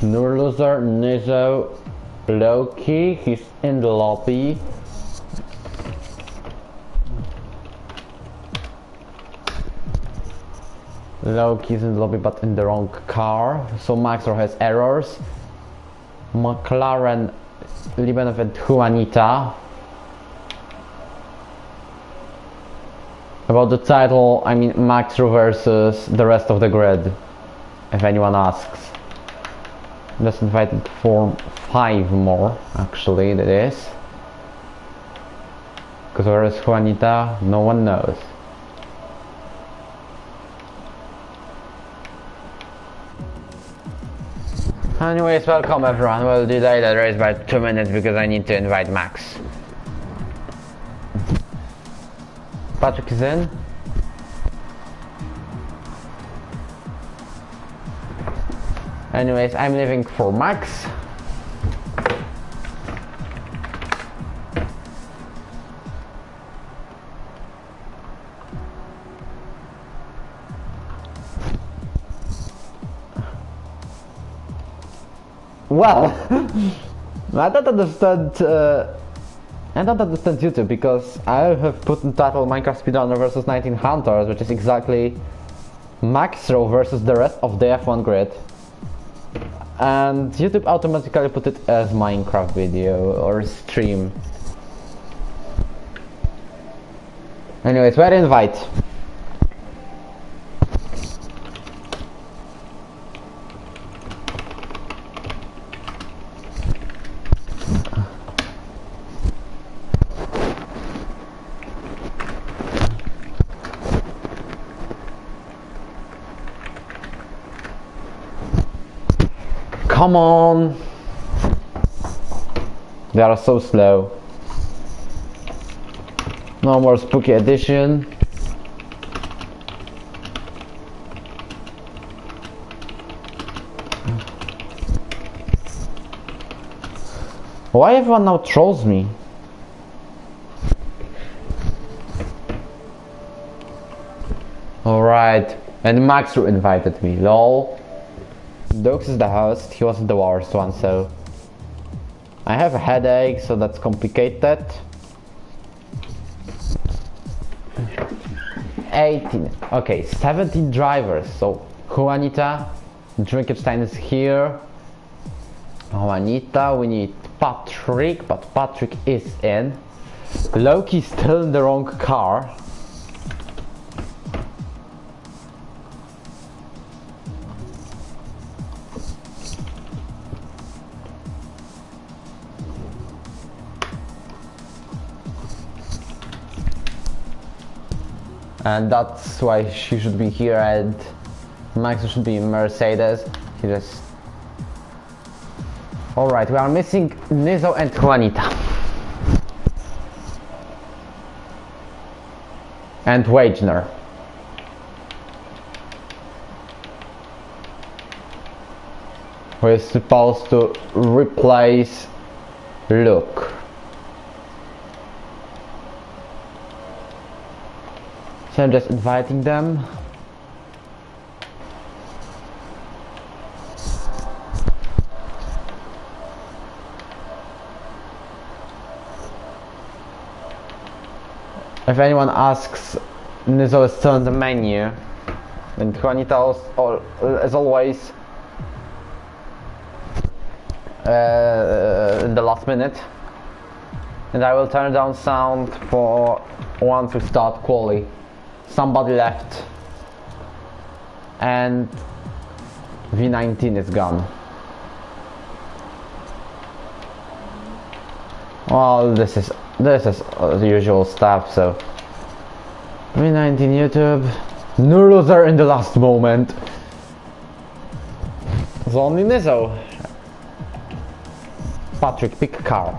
Nur loser, Nizzo, Loki, he's in the lobby. Loki's in the lobby but in the wrong car, so Maxor has errors. McLaren, Libanov and Juanita. About the title, I mean Maxor versus the rest of the grid, if anyone asks. Just invited for 5 more, actually, that is. Because where is Juanita? No one knows. Anyways, welcome everyone. We'll delay the race by 2 minutes because I need to invite Max. Patrick is in. Anyways, I'm leaving for Max. Well, I don't understand YouTube because I have put in title Minecraft Speedrunner versus 19 Hunters, which is exactly Maxro versus the rest of the F1 grid. And YouTube automatically put it as Minecraft video or stream. Anyways, where invite? Come on! They are so slow. No more spooky edition. Why everyone now trolls me? Alright, and Maxru invited me, lol. Dux is the host, he wasn't the worst one, so I have a headache, so that's complicated. 18, okay, 17 drivers, so Juanita, Drinkenstein is here. Juanita, we need Patrick, but Patrick is in. Loki's still in the wrong car. And that's why she should be here, and Max should be in Mercedes. He just... Alright, we are missing Nizzo and Juanita. And Wojtinho. We're supposed to replace Luke. So I'm just inviting them. If anyone asks, Nizzo is still on the menu, and Juanita as always in the last minute. And I will turn down sound for once we start quali. Somebody left and V19 is gone. Well, this is the usual stuff. So V19 YouTube, no loser in the last moment. It's only Nizzo. Patrick, pick car.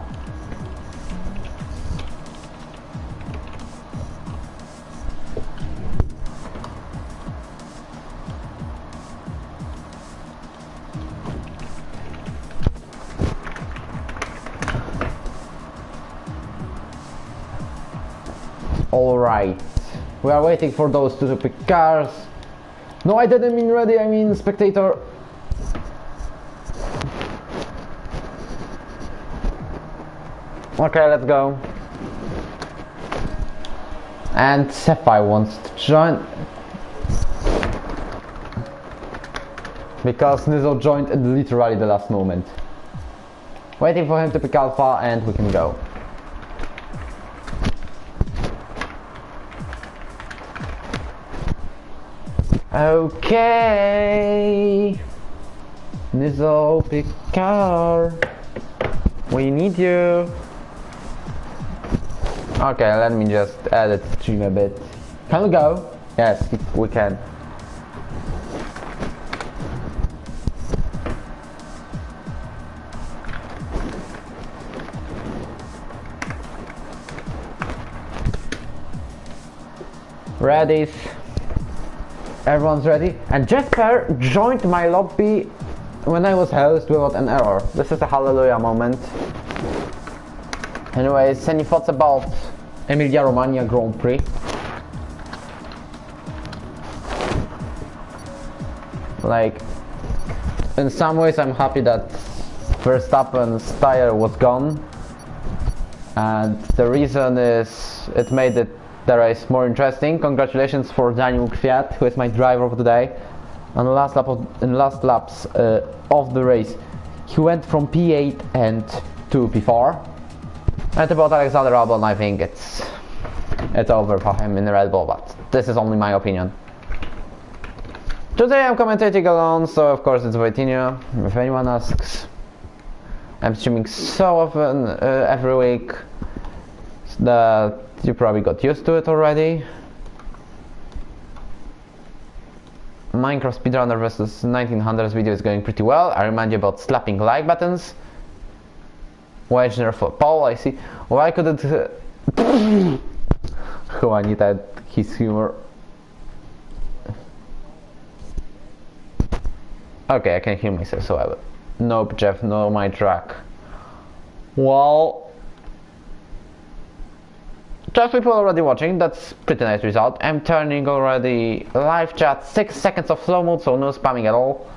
Alright, we are waiting for those two to pick cars. No, I didn't mean ready, I mean spectator. Okay, let's go. And Sapphire wants to join. Because Nizo joined at literally the last moment. Waiting for him to pick Alpha and we can go. Okay. Nizo, pick car. We need you. Okay, let me just edit the stream a bit. Can we go? Yes, we can. Ready? Everyone's ready? And Jesper joined my lobby when I was host without an error. This is a hallelujah moment. Anyways, any thoughts about Emilia Romagna Grand Prix? Like, in some ways I'm happy that Verstappen's tire was gone. And the reason is it made the race more interesting. Congratulations for Daniel Kwiat, who is my driver for today. On the last laps of the race, he went from P8 and to P4. And about Alexander Albon, I think it's over for him in the Red Bull, but this is only my opinion. Today I'm commentating alone, so of course it's Wojtinho, if anyone asks. I'm streaming so often every week that you probably got used to it already. Minecraft Speedrunner vs 1900's video is going pretty well. I remind you about slapping like buttons. Wojtinho for Paul, I see. Why couldn't Juanita, his humor. Okay, I can hear myself, so I will. Nope, Jeff, no, my track. Well, just people already watching, that's pretty nice result. I'm turning already live chat 6 seconds of slow mode, so no spamming at all.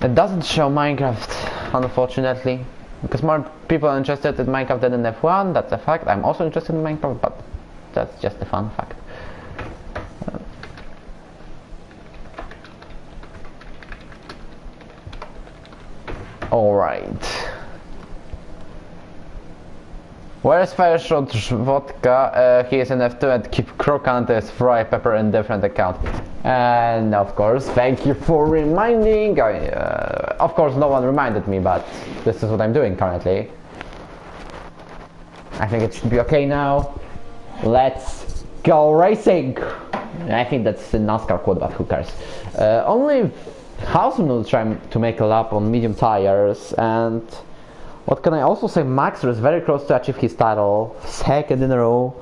It doesn't show Minecraft, unfortunately, because more people are interested in Minecraft than in F1, that's a fact. I'm also interested in Minecraft, but that's just a fun fact. Alright. Where is Fireshot Vodka? He is in F2 and keep Krokant is Fry Pepper in different account. And of course, thank you for reminding. Of course, no one reminded me, but this is what I'm doing currently. I think it should be okay now. Let's go racing! I think that's a NASCAR quote, but who cares? Only Housen will try to make a lap on medium tires, and what can I also say? Maxer is very close to achieve his title, second in a row.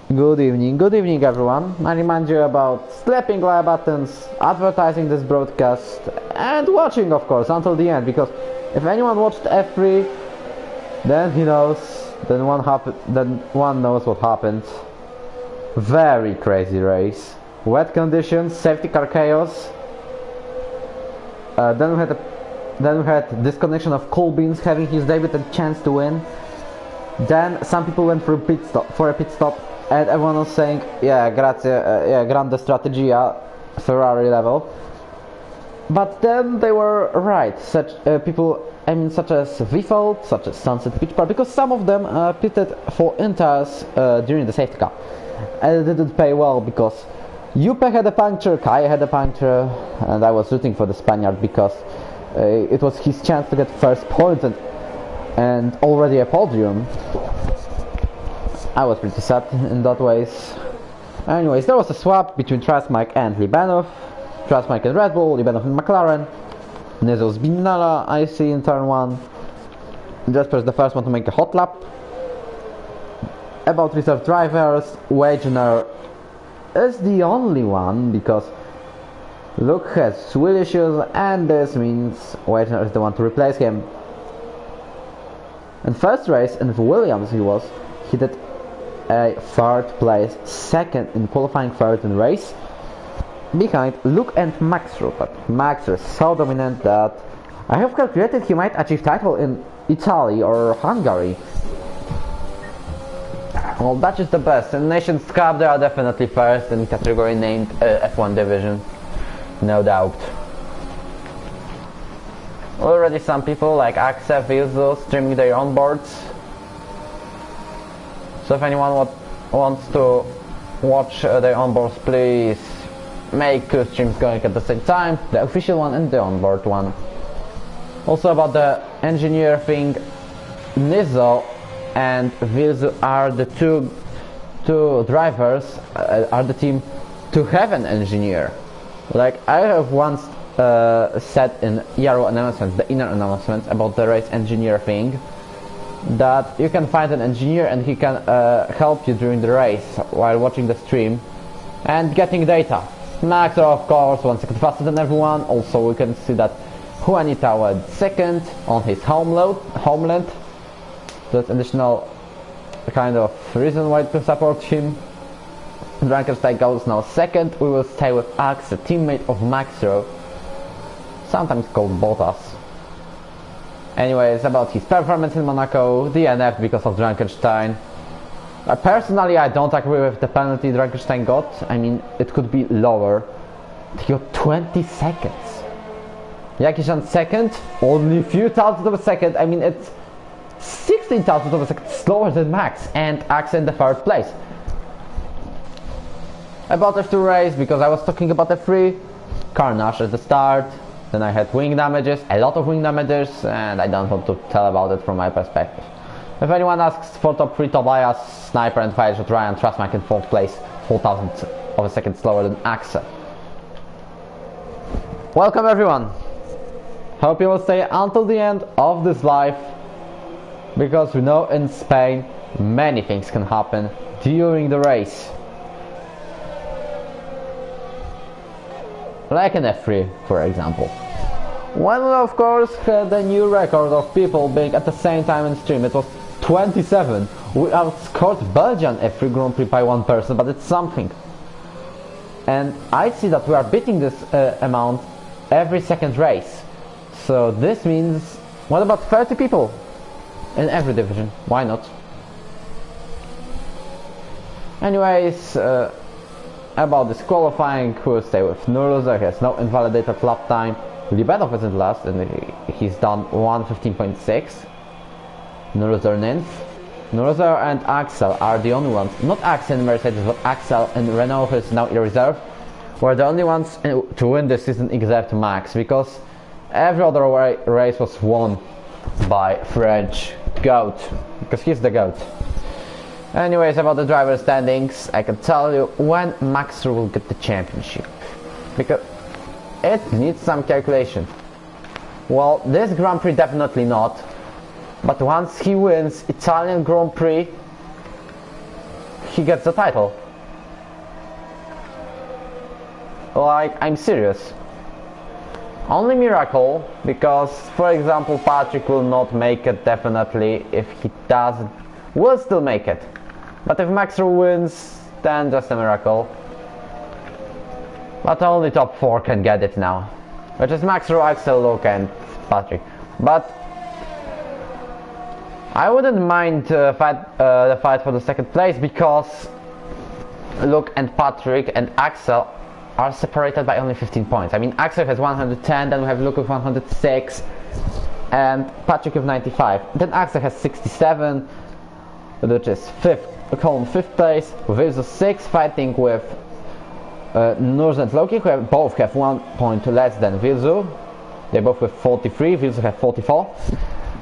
Good evening everyone. I remind you about slapping like buttons, advertising this broadcast, and watching of course until the end, because if anyone watched F3, then he knows, then one knows what happened. Very crazy race. Wet conditions, safety car chaos. Then we had disconnection of Colbins having his debut and chance to win. Then some people went for a pit stop, and everyone was saying, yeah, grazie, yeah, grande strategia, Ferrari level. But then they were right, such as Vifold, such as Sunset Beach Park, because some of them pitted for Inters during the safety car. And it didn't pay well because Juppe had a puncture, Kai had a puncture, and I was rooting for the Spaniard because it was his chance to get first point and already a podium. I was pretty sad in that ways. Anyways, there was a swap between Trasmike and Libanov. Trasmike in Red Bull, Libanov in McLaren. Nizo's Binala, I see in turn 1. Jesper's the first one to make a hot lap. About reserve drivers, Wagner is the only one because Luke has wheel issues, and this means Wagner is the one to replace him. In first race in Williams he did a third place, second in qualifying, third in race, behind Luke and Maxer, but Maxer is so dominant that I have calculated he might achieve title in Italy or Hungary. Well, that is the best. In Nations Cup they are definitely first in category named F1 division. No doubt. Already some people like Axel, Vilzo streaming their onboards. So if anyone wants to watch their onboards, please make two streams going at the same time, the official one and the onboard one. Also about the engineer thing, Nizo and Vilzu are the two drivers, are the team to have an engineer. Like I have once said in Yaro announcements, the inner announcements about the race engineer thing, that you can find an engineer and he can help you during the race while watching the stream and getting data. Max, of course, 1 second faster than everyone. Also we can see that Juanita went second on his homeland. That's additional kind of reason why to support him. Frankenstein goes now second. We will stay with Axe, a teammate of Maxro, sometimes called Bottas. Anyways, about his performance in Monaco, DNF because of Frankenstein. Personally, I don't agree with the penalty Frankenstein got. I mean, it could be lower. He got 20 seconds. Jakiś second, only a few thousandths of a second. I mean, it's 16 thousandths of a second slower than Max, and Axe in the third place. About F2 race, because I was talking about F3, carnage at the start, then I had wing damages, a lot of wing damages, and I don't want to tell about it from my perspective. If anyone asks for top 3, Tobias, Sniper and Fireshot Ryan, Trustmac in 4th place, 4 thousandths of a second slower than Axe. Welcome everyone! Hope you will stay until the end of this live, because we know in Spain many things can happen during the race. Like an F3, for example. When we of course had a new record of people being at the same time in stream, it was 27. We outscored Belgian F3 Grand Prix by 1 person, but it's something. And I see that we are beating this amount every second race. So this means, what about 30 people in every division? Why not? Anyways, about this qualifying, we'll stay with Nuruza. He has no invalidated lap time. Libedov isn't last and he's done 1:15.6. Nuruza ninth. Nuruza and Axel are the only ones, not Axel in Mercedes, but Axel in Renault, who is now in reserve, were the only ones to win this season except Max, because every other race was won by French GOAT, because he's the GOAT. Anyways, about the driver standings, I can tell you when Max will get the championship, because it needs some calculation. Well, this Grand Prix definitely not, but once he wins Italian Grand Prix, he gets the title. Like, I'm serious. Only miracle, because for example Patrick will not make it definitely. If he doesn't, will still make it. But if Max wins, then just a miracle. But only top 4 can get it now, which is Max, Axel, Luke and Patrick. But I wouldn't mind the fight for the second place, because Luke and Patrick and Axel are separated by only 15 points. I mean, Axel has 110, then we have Luke with 106 and Patrick with 95. Then Axel has 67, which is 5th place, with Vilzo 6, fighting with Nurs and Loki, who both have 1 point less than Vilzo. They both have 43, Vilzo have 44.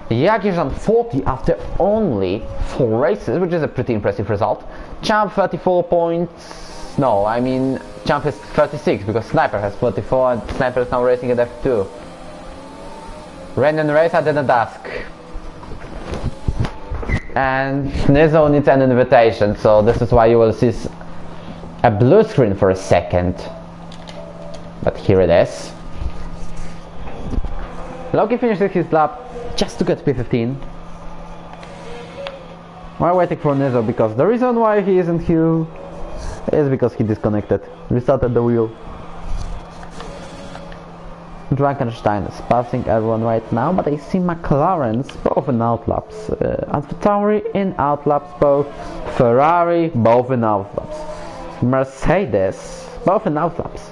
Jakirzan 40 after only 4 races, which is a pretty impressive result. Champ 34 points. No, I mean Champ is 36, because Sniper has 44 and Sniper is now racing at F2. Rain and race, I didn't ask. And Nizo needs an invitation, so this is why you will see a blue screen for a second. But here it is. Loki finishes his lap just to get P15. We're waiting for Nizo, because the reason why he isn't here is because he disconnected, restarted the wheel. Frankenstein is passing everyone right now, but I see McLaren's both in outlaps, AlphaTauri in outlaps both, Ferrari both in outlaps, Mercedes both in outlaps.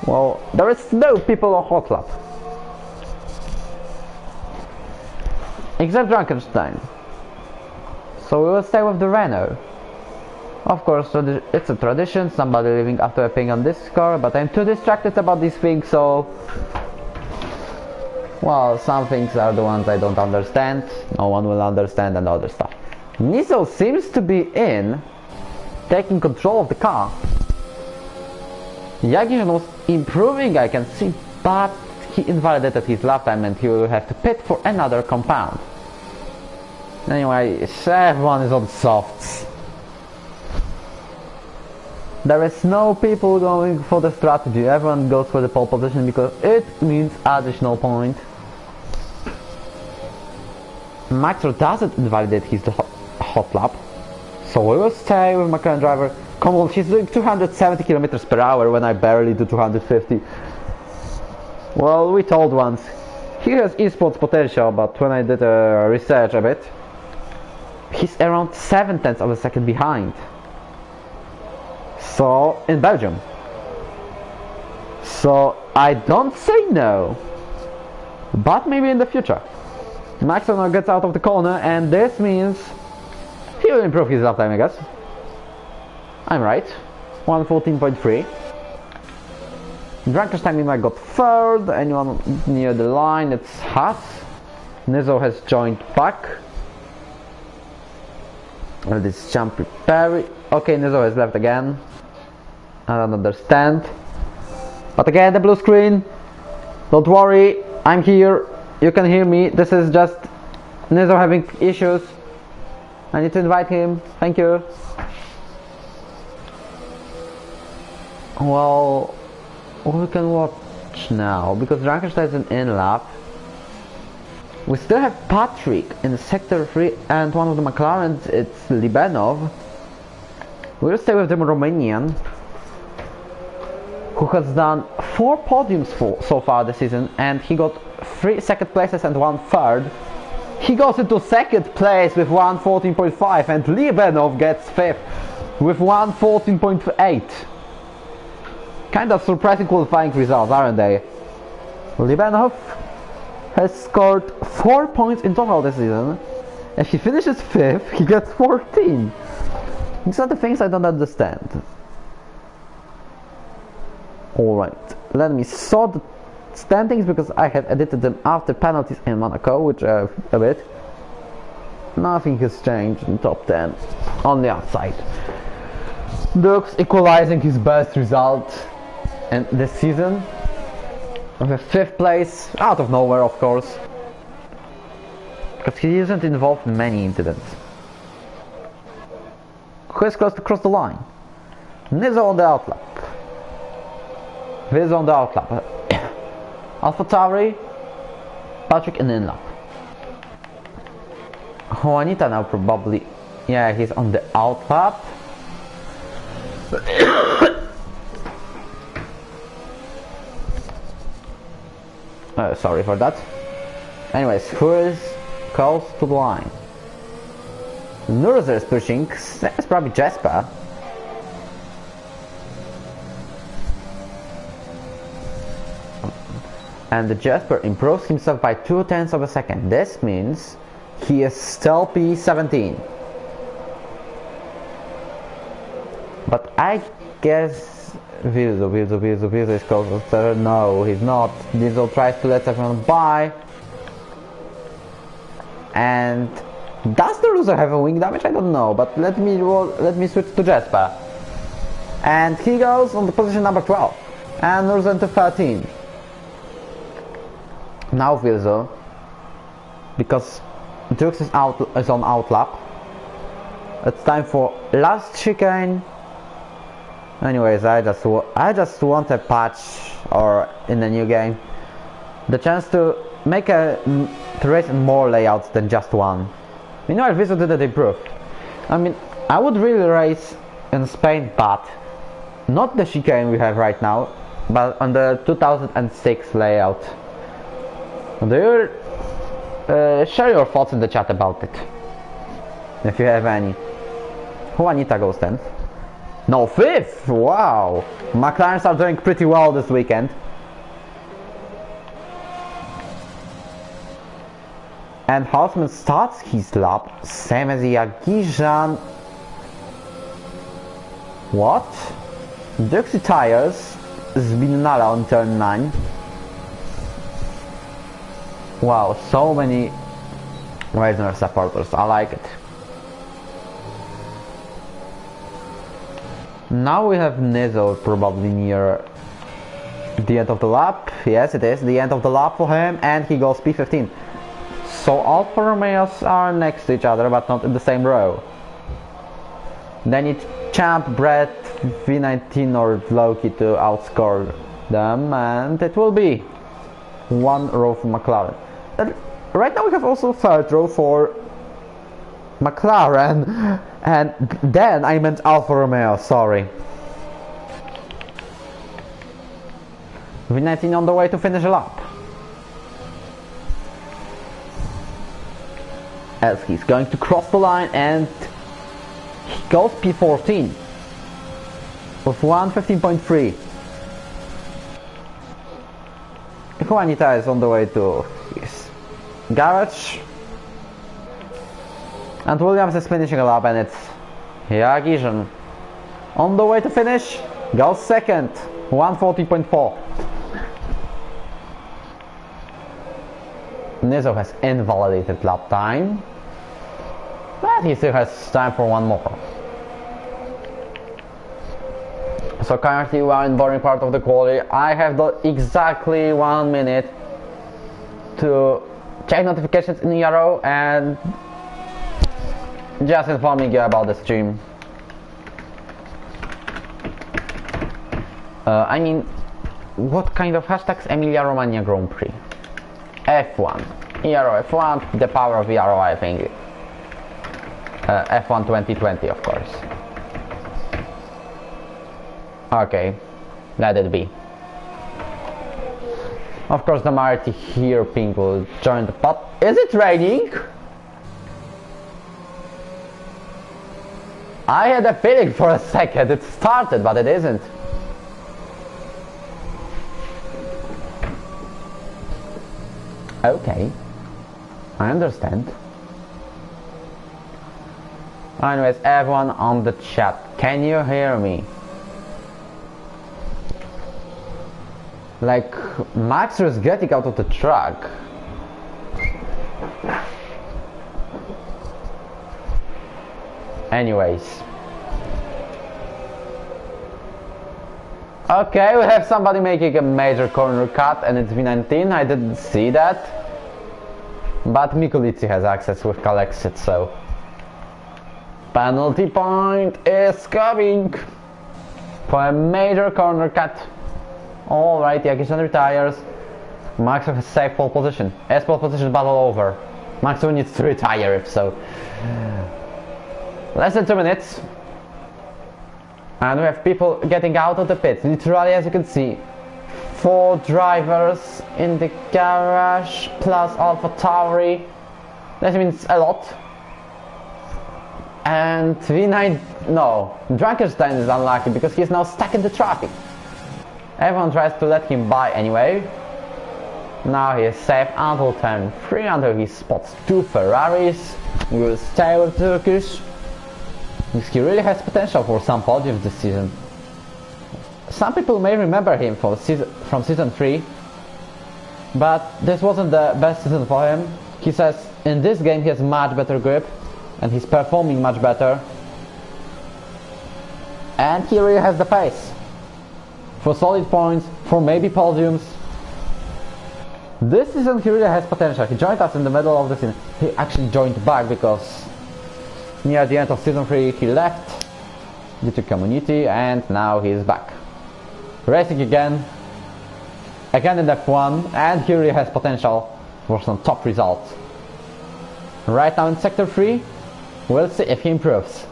Well, there is no people on hot lap. Except Frankenstein. So we will stay with the Renault. Of course, it's a tradition, somebody leaving after a ping on this score, but I'm too distracted about these things, so... Well, some things are the ones I don't understand, no one will understand, and other stuff. Niso seems to be in, taking control of the car. Yagin was improving, I can see, but he invalidated his lap time and he will have to pit for another compound. Anyway, everyone is on softs. There is no people going for the strategy, everyone goes for the pole position because it means additional point. Maxer doesn't invalidate his hot lap, so we will stay with my current driver. Come on, he's doing 270 kilometers per hour when I barely do 250. Well, we told once, he has esports potential, but when I did research a bit, he's around 0.7 of a second behind. So, in Belgium. So, I don't say no, but maybe in the future. Max now gets out of the corner, and this means he will improve his lap time, I guess. I'm right. 1:14.3. Frankenstein meanwhile got third. Anyone near the line? It's Haas. Niso has joined back. This jump prepare. Okay, Niso has left again. I don't understand. But again, the blue screen. Don't worry, I'm here. You can hear me. This is just Niso having issues. I need to invite him. Thank you. Well, we can watch now because Frankenstein is an in-lap. We still have Patrick in sector 3 and one of the McLarens, it's Libanov. We'll stay with the Romanian, who has done 4 podiums so far this season, and he got 3 second places and 1 third. He goes into second place with 1:14.5 and Libanov gets 5th with 1:14.8. Kind of surprising qualifying results, aren't they? Libanov has scored 4 points in total this season. If he finishes 5th, he gets 14. These are the things I don't understand. Alright, let me sort the standings because I have edited them after penalties in Monaco, which a bit. Nothing has changed in top 10 on the outside. Dux equalizing his best result and this season with a 5th place, out of nowhere of course, because he isn't involved in many incidents. Who is close to cross the line? Niso on the outlap. Viz on the outlap. AlphaTauri, Patrick in inlap. Juanita now probably, yeah, he's on the outlap. Sorry for that. Anyways, who is close to the line? Nurser is pushing, it's probably Jasper. And the Jasper improves himself by 0.2 of a second. This means he is still P17. But I guess Vilzo is closer. No, he's not. Vilzo tries to let everyone by. And does the loser have a wing damage? I don't know, but let me switch to Jasper. And he goes on the position number 12. And loser into 13. Now Vilzo, because Jux is on outlap. It's time for last chicane. Anyways, I just want a patch, or in the new game, the chance to make to race in more layouts than just one. You know, Vilzo didn't improve. I mean, I would really race in Spain, but not the chicane we have right now. but on the 2006 layout. Do you share your thoughts in the chat about it, if you have any. Juanita goes 10th. No, 5th! Wow! McLarens are doing pretty well this weekend. And Hausman starts his lap, same as Jagijan. What? Dixie tires, Zbinala on turn 9. Wow, so many Reisner supporters, I like it. Now we have Nizzle probably near the end of the lap. Yes, it is the end of the lap for him, and he goes P15. So Alfa Romeos are next to each other, but not in the same row. They need Champ, Brett, V19 or Loki to outscore them, and it will be one row for McLaren. Right now we have also third row for McLaren, and then I meant Alfa Romeo, sorry. V19 on the way to finish a lap. As he's going to cross the line, and he goes P14 with 1:15.3. Juanita is on the way to his garage, and Williams is finishing a lap, and it's Jagijan on the way to finish, goes second, 1:40.4. Nizzle has invalidated lap time, but he still has time for one more. So currently we are in boring part of the quali. I have exactly 1 minute to check notifications in Yarrow and just informing you about the stream. I mean, what kind of hashtags? Emilia Romagna Grand Prix, F1, Yarrow F1, the power of Yarrow, I think. F1 2020, of course. Okay, let it be. Of course, the Marty here pink will join the pot. Is it raining? I had a feeling for a second it started, but it isn't. Okay, I understand. Anyways, everyone on the chat, can you hear me? Like, Max is getting out of the truck. Anyways. Okay, we have somebody making a major corner cut, and it's V19. I didn't see that. But Mikulici has access with Kalexit, so penalty point is coming for a major corner cut. Alright, Jagijan retires. Max has saved pole position. As pole position battle over. Max needs to retire if so. Less than 2 minutes. And we have people getting out of the pits. Literally, as you can see, 4 drivers in the garage plus Alpha Tauri. That means a lot. And V9, no, Frankenstein is unlucky because he is now stuck in the traffic. Everyone tries to let him by anyway. Now he is safe until turn 3 until he spots 2 Ferraris. We will stay with Turkish. He really has potential for some podiums this season. Some people may remember him from season 3, but this wasn't the best season for him. He says in this game he has much better grip and he's performing much better, and he really has the pace for solid points, for maybe podiums. This season he really has potential. He joined us in the middle of the season. He actually joined back because near the end of season 3 he left due to community, and now he is back. Racing again in F1, and he really has potential for some top results. Right now in sector 3, we'll see if he improves.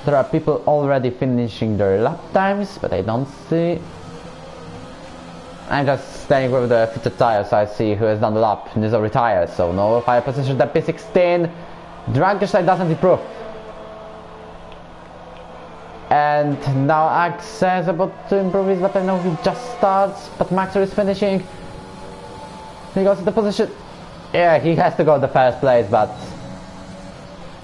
there are people already finishing their lap times, but I don't see. I'm just staying with the fitted tires. I see who has done the lap. Nizo retires, so no fire position. The P16. Frankenstein doesn't improve. And now Axe is about to improve his lap. I know he just starts, but Maxer is finishing. He goes to the position. Yeah, he has to go to the first place, but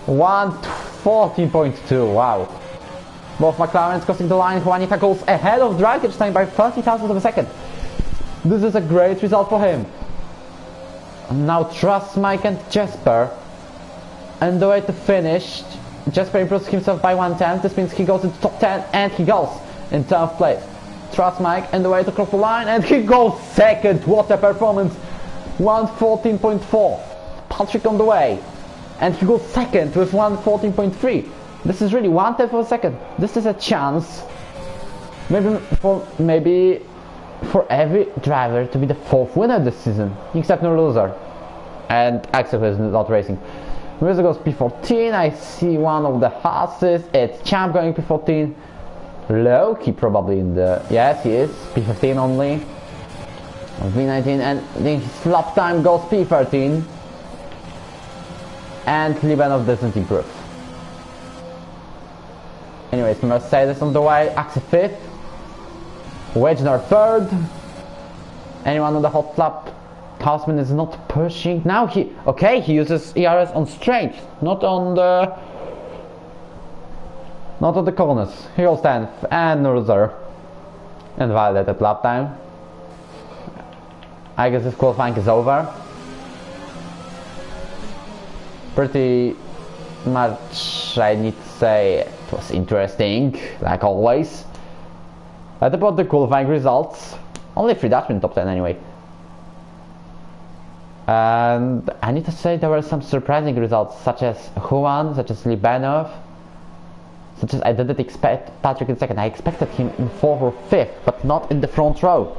1:14.2. Wow. Both McLarens crossing the line. Juanita goes ahead of Frankenstein by 30,000 of a second. This is a great result for him. Now Trust Mike and Jesper. And the way to finish, Jesper improves himself by 1/10. This means he goes into top 10 and he goes in 10th place. Trust Mike and the way to cross the line and he goes second. What a performance. 1:14.4. Patrick on the way. And he goes second with 1:14.3. This is really 1/10 of a second. This is a chance. Maybe for every driver to be the 4th winner this season, except no loser. And Axel is not racing. Mirza goes P14. I see one of the Haas's. It's Champ going P14. Loki probably in the... Yes, he is. P15 only. V19 and then his lap time goes P13. And Libanov doesn't improve. Anyways, Mercedes on the way. Axel 5th. Wojtinho 3rd. Anyone on the hot lap? Hausman is not pushing. Now he uses ERS on straight, not on the corners. He goes 10th and loser. And Violet at lap time. I guess this qualifying is over. Pretty much, I need to say, it was interesting, like always. At about the qualifying results, only 3 Dutchmen in top 10 anyway. And I need to say there were some surprising results, such as Juan, such as Libanov, such as I didn't expect Patrick in 2nd. I expected him in 4th or 5th, but not in the front row.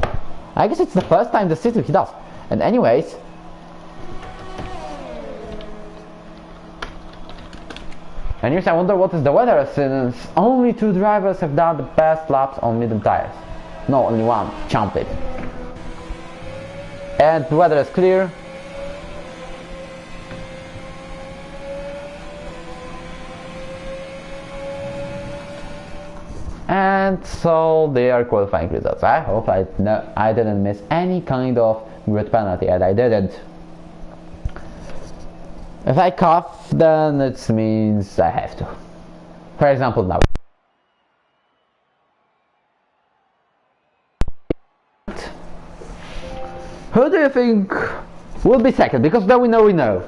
I guess it's the first time this season he does. And anyways, I wonder what is the weather, since only 2 drivers have done the best laps on medium tires. No, only one, Champ did. And the weather is clear. And so they are qualifying results. I hope I didn't miss any kind of grid penalty, and I didn't. If I cough, then it means I have to. For example, now. Who do you think will be second? Because now we know.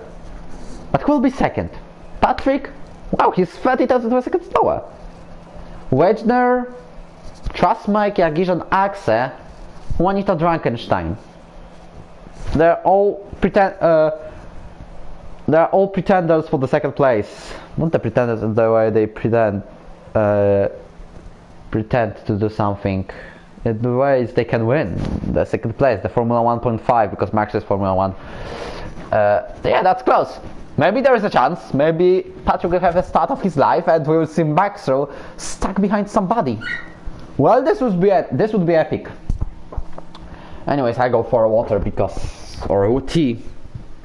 But who will be second? Patrick? Wow, he's 30,000 seconds slower. Wejner, Trust Mike, Jagirzon, Axe, Juanita Frankenstein. They're all pretenders for the 2nd place. Not the pretenders in the way they pretend to do something. In the ways they can win the 2nd place, the Formula 1.5, because Max is Formula 1. Yeah, that's close. Maybe there is a chance. Maybe Patrick will have the start of his life, and we will see Maxwell stuck behind somebody. Well, this would be epic. Anyways, I go for a water or tea,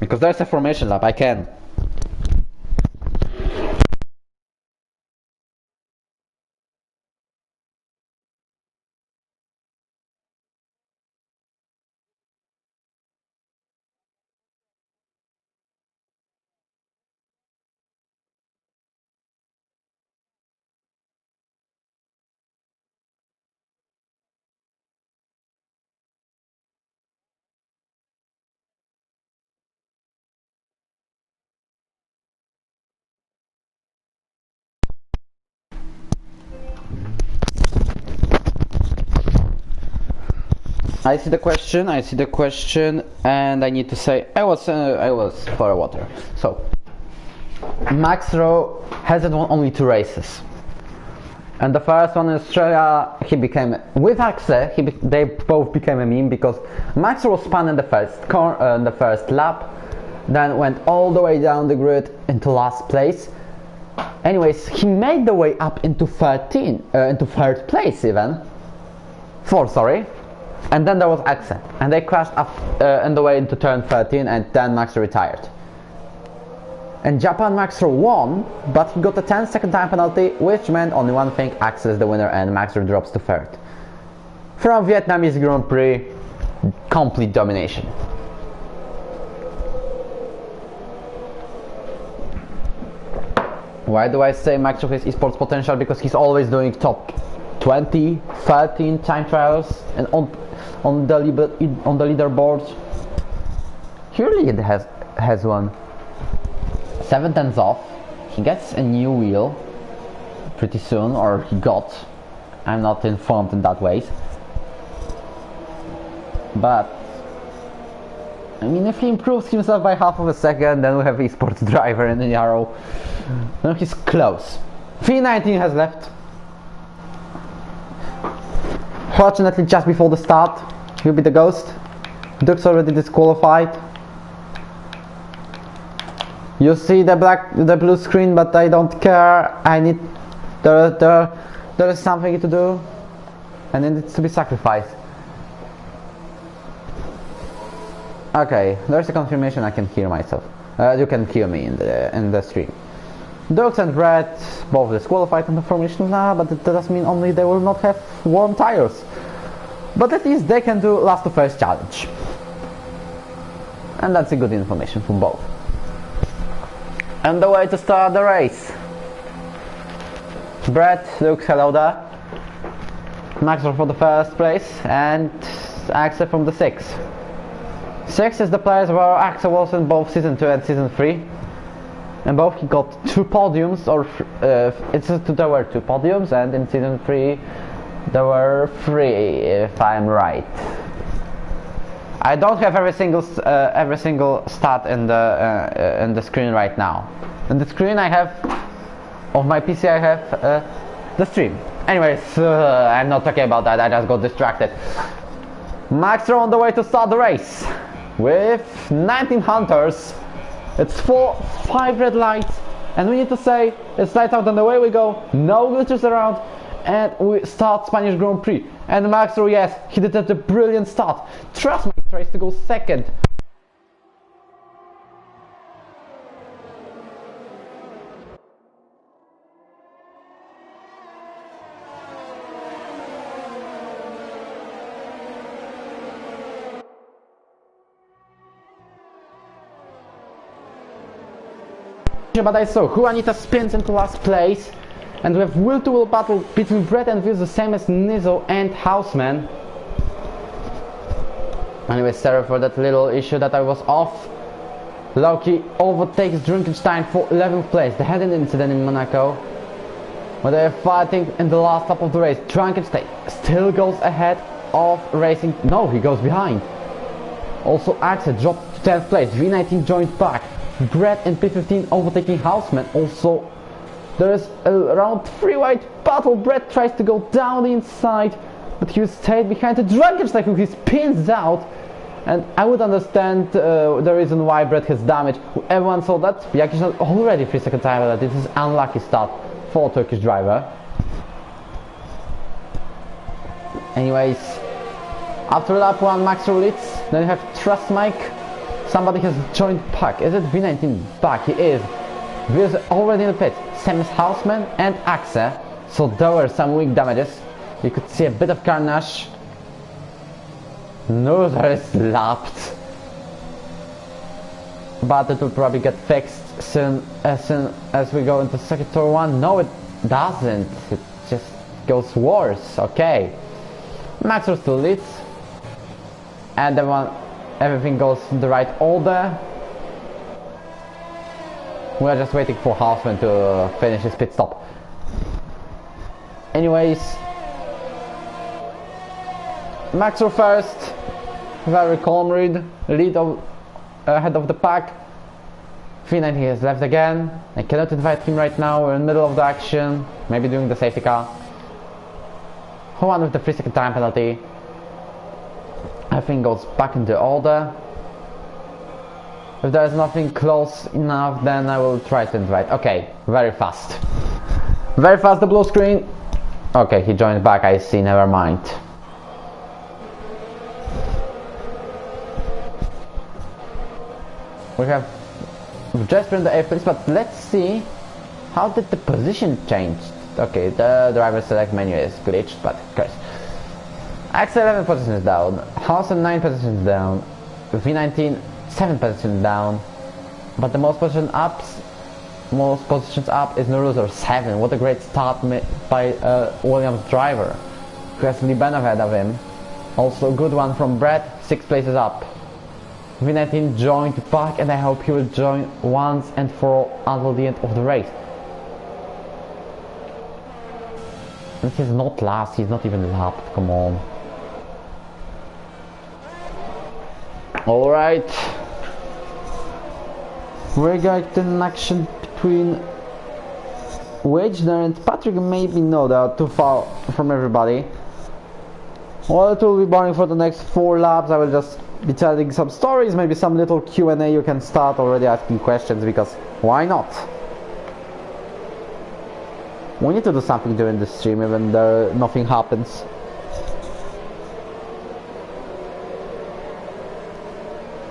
because there's a formation lap. I can. I see the question, and I need to say I was for a water. So Max Rowe hasn't won only 2 races, and the first one in Australia he became with Axe. They both became a meme because Max Rowe spun in the first lap, then went all the way down the grid into last place, Anyways, he made the way up into third place even. Fourth, sorry. And then there was Axe, and they crashed up in the way into turn 13, and then Max retired. And Japan Max won, but he got a 10-second time penalty, which meant only one thing: Axe is the winner, and Max drops to third. From Vietnamese Grand Prix, complete domination. Why do I say Max shows his esports potential? Because he's always doing top 20, 13 time trials, and on the leaderboard. He really has one. 7 tenths off. He gets a new wheel pretty soon, or he got. I'm not informed in that ways. But I mean, if he improves himself by half of a second, then we have esports driver in the arrow. No, he's close. 3:19 has left. Fortunately, just before the start, he'll be the ghost. Duke's already disqualified. You see the blue screen, but I don't care. I need there is something to do, and it needs to be sacrificed. Okay, there's a confirmation. I can hear myself. You can hear me in the stream. Dukes and Red both disqualified in the formation now, but it does mean only they will not have warm tires. But at least they can do last to first challenge, and that's a good information for both. And the way to start the race: Brett, Luke, hello there. Maxwell for the first place, and Axel from the 6th. 6 is the place where Axel was in both Season 2 and Season 3. And both he got 2 podiums, or there were 2 podiums, and in Season 3 there were 3, if I'm right. I don't have every single stat in the screen right now. In the screen I have, of my PC I have the stream. Anyways, I'm not talking about that, I just got distracted. Max are on the way to start the race with 19 hunters. It's 5 red lights, and we need to say it's lights out and away we go, no glitches around, and we start Spanish Grand Prix. And Maxwell, yes, he did a brilliant start. Trust me, he tries to go second. But I saw Juanita spins into last place, and we have will-to-will battle between Brett and Views, the same as Nizzo and Houseman. Anyway, sorry for that little issue that I was off. Loki overtakes Drinkenstein for 11th place. They had an incident in Monaco where they are fighting in the last lap of the race. Drinkenstein still goes ahead of racing. No, he goes behind. Also, Axel dropped to 10th place. V19 joined back. Brett in P15 overtaking Houseman. Also, there is a round 3 wide battle. Brett tries to go down the inside, but he stayed behind the Drinkenstein, who he spins out. And I would understand the reason why Brett has damage. Everyone saw that. Jaki's not already 3 second time. This is unlucky start for Turkish driver. Anyways, after lap 1, Max leads. Then you have Trust Mike. Somebody has joined pack. Is it V19 back? He is. He is already in the pit. Same as Houseman and Axe. So there were some weak damages. You could see a bit of carnage. Noser is lapped, but it will probably get fixed soon as we go into sector 1. No, it doesn't. It just goes worse. Okay. Max still leads, and everything goes in the right order. We are just waiting for Houseman to finish his pit stop. Anyways, Max first, very calm lead ahead of the pack. 390 has left again. I cannot invite him right now, we're in the middle of the action, maybe doing the safety car. Juan with the 3 second time penalty. Everything goes back into order. If there is nothing close enough, then I will try to invite. Okay, very fast. Very fast, the blue screen. Okay, he joined back, I see, never mind. We have Jasper in the 8th place, but let's see how did the position change. Okay, the driver select menu is glitched, but of course. Axel 11 positions down, Hansen 9 positions down, V19 7 positions down, but the most positions up is Nuruzer 7. What a great start by Williams driver, who has Liban ahead of him. Also a good one from Brett, 6 places up. V19 joined back, and I hope he will join once and for all until the end of the race. And he's not last, he's not even lapped, come on. Alright. We're going to an action between Wojtinho and Patrick. Maybe no, they are too far from everybody. Well, it will be boring for the next 4 laps. I will just be telling some stories, maybe some little Q&A. You can start already asking questions, because why not? We need to do something during the stream, even though nothing happens.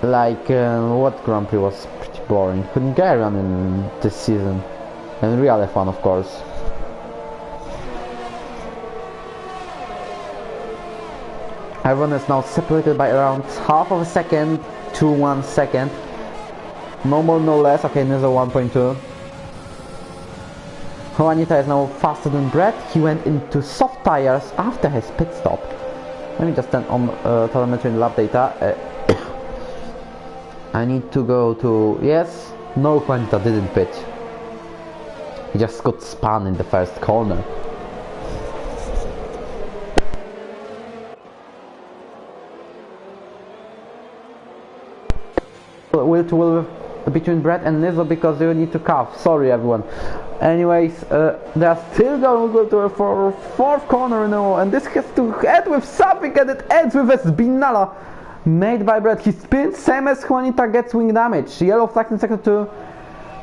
Like, what Grand Prix was pretty boring? Hungarian in this season. And real F1, of course. Everyone is now separated by around half of a second to 1 second. No more, no less. Okay, there's a 1.2. Juanita is now faster than Brett. He went into soft tires after his pit stop. Let me just turn on telemetry and lap data. I need to go to... Yes, no, Juanita didn't pit. He just got spun in the first corner. Will between Brett and Nizzle, because they need to calf. Sorry everyone. Anyways, they are still going to go for a 4th corner now, and this has to end with something, and it ends with a spinala made by Brett. He spins, same as Juanita gets wing damage. Yellow flag in second 2.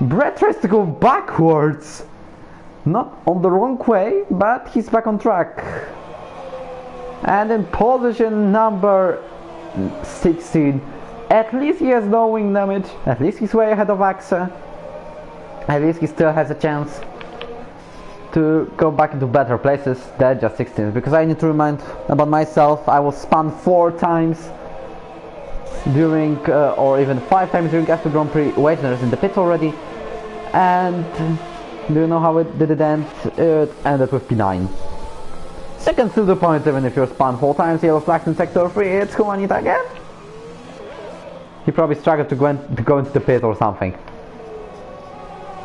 Brett tries to go backwards. Not on the wrong way, but he's back on track. And in position number 16. At least he has no wing damage. At least he's way ahead of Axa. At least he still has a chance to go back into better places than just 16th. Because I need to remind about myself, I was spun 4 times during, or even 5 times during F2 Grand Prix. Wojtinho is in the pits already. And do you know how it did it end? It ended with P9. Second to the point, even if you're spun 4 times. Yellow flags in sector 3. It's Juanita again. He probably struggled to go into the pit or something.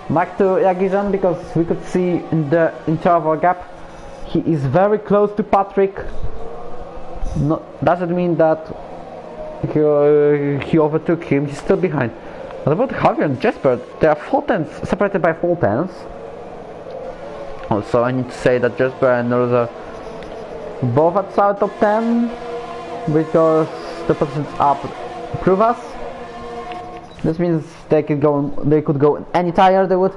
Back to Jagijan, because we could see in the interval gap he is very close to Patrick. No, doesn't mean that he overtook him, he's still behind. What about Javier and Jesper? They are 4 tenths, separated by 4 tenths. Also, I need to say that Jesper and Nuruzer both outside top 10, because the positions up prove us. This means they could go in any tire they would.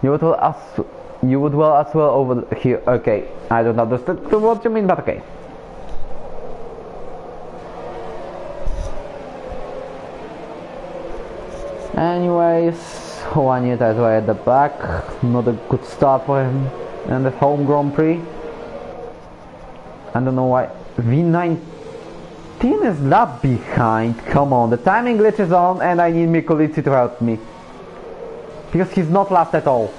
You would well as well over here. Okay, I don't understand what you mean, but okay. Anyways, Juanita is way at the back. Not a good start for him in the home Grand Prix. I don't know why. V19 is lap behind. Come on, the timing glitch is on, and I need Mikolitsi to help me, because he's not last at all.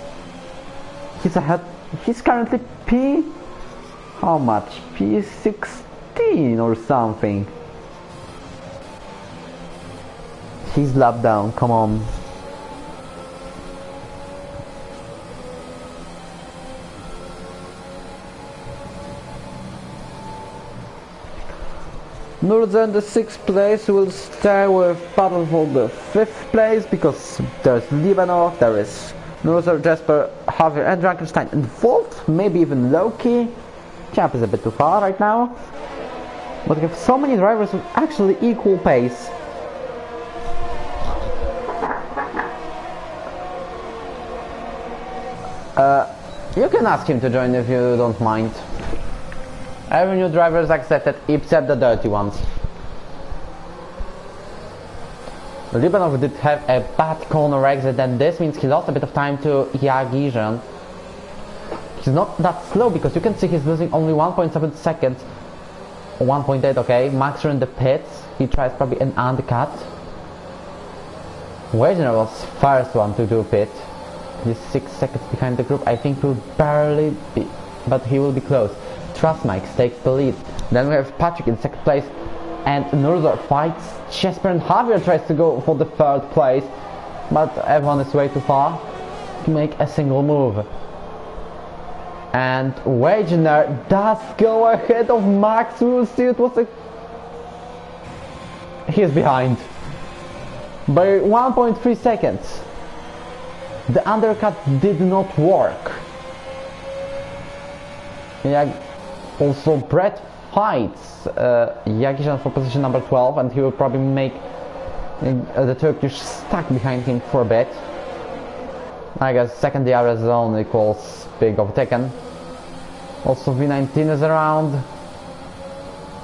He's ahead. He's currently P... how much? P16 or something. He's lap down, come on. Nuruzer in the 6th place will stay with battle for the 5th place, because there's Libanov, there is Nuruzer, Jesper, Javier and Frankenstein in 4th, maybe even Loki. Champ is a bit too far right now. But we have so many drivers with actually equal pace. You can ask him to join if you don't mind. Every new driver is accepted except the dirty ones. Libanov did have a bad corner exit, and this means he lost a bit of time to Jagirzan. He's not that slow because you can see he's losing only 1.7 seconds. 1.8, okay. Maxer in the pits. He tries probably an undercut. Wojtinho was first one to do pit. He's 6 seconds behind the group. I think he'll barely be, but he will be close. Trust Mike takes the lead. Then we have Patrick in second place. And Nurzer fights Jesper, and Javier tries to go for the third place, but everyone is way too far to make a single move. And Wojtinho does go ahead of Max. We will see. It was a... He is behind by 1.3 seconds. The undercut did not work. Yeah. Also, Brett fights Jagirzan for position number 12, and he will probably make the Turkish stuck behind him for a bit. I guess second DRS zone equals big overtaken. Also V19 is around.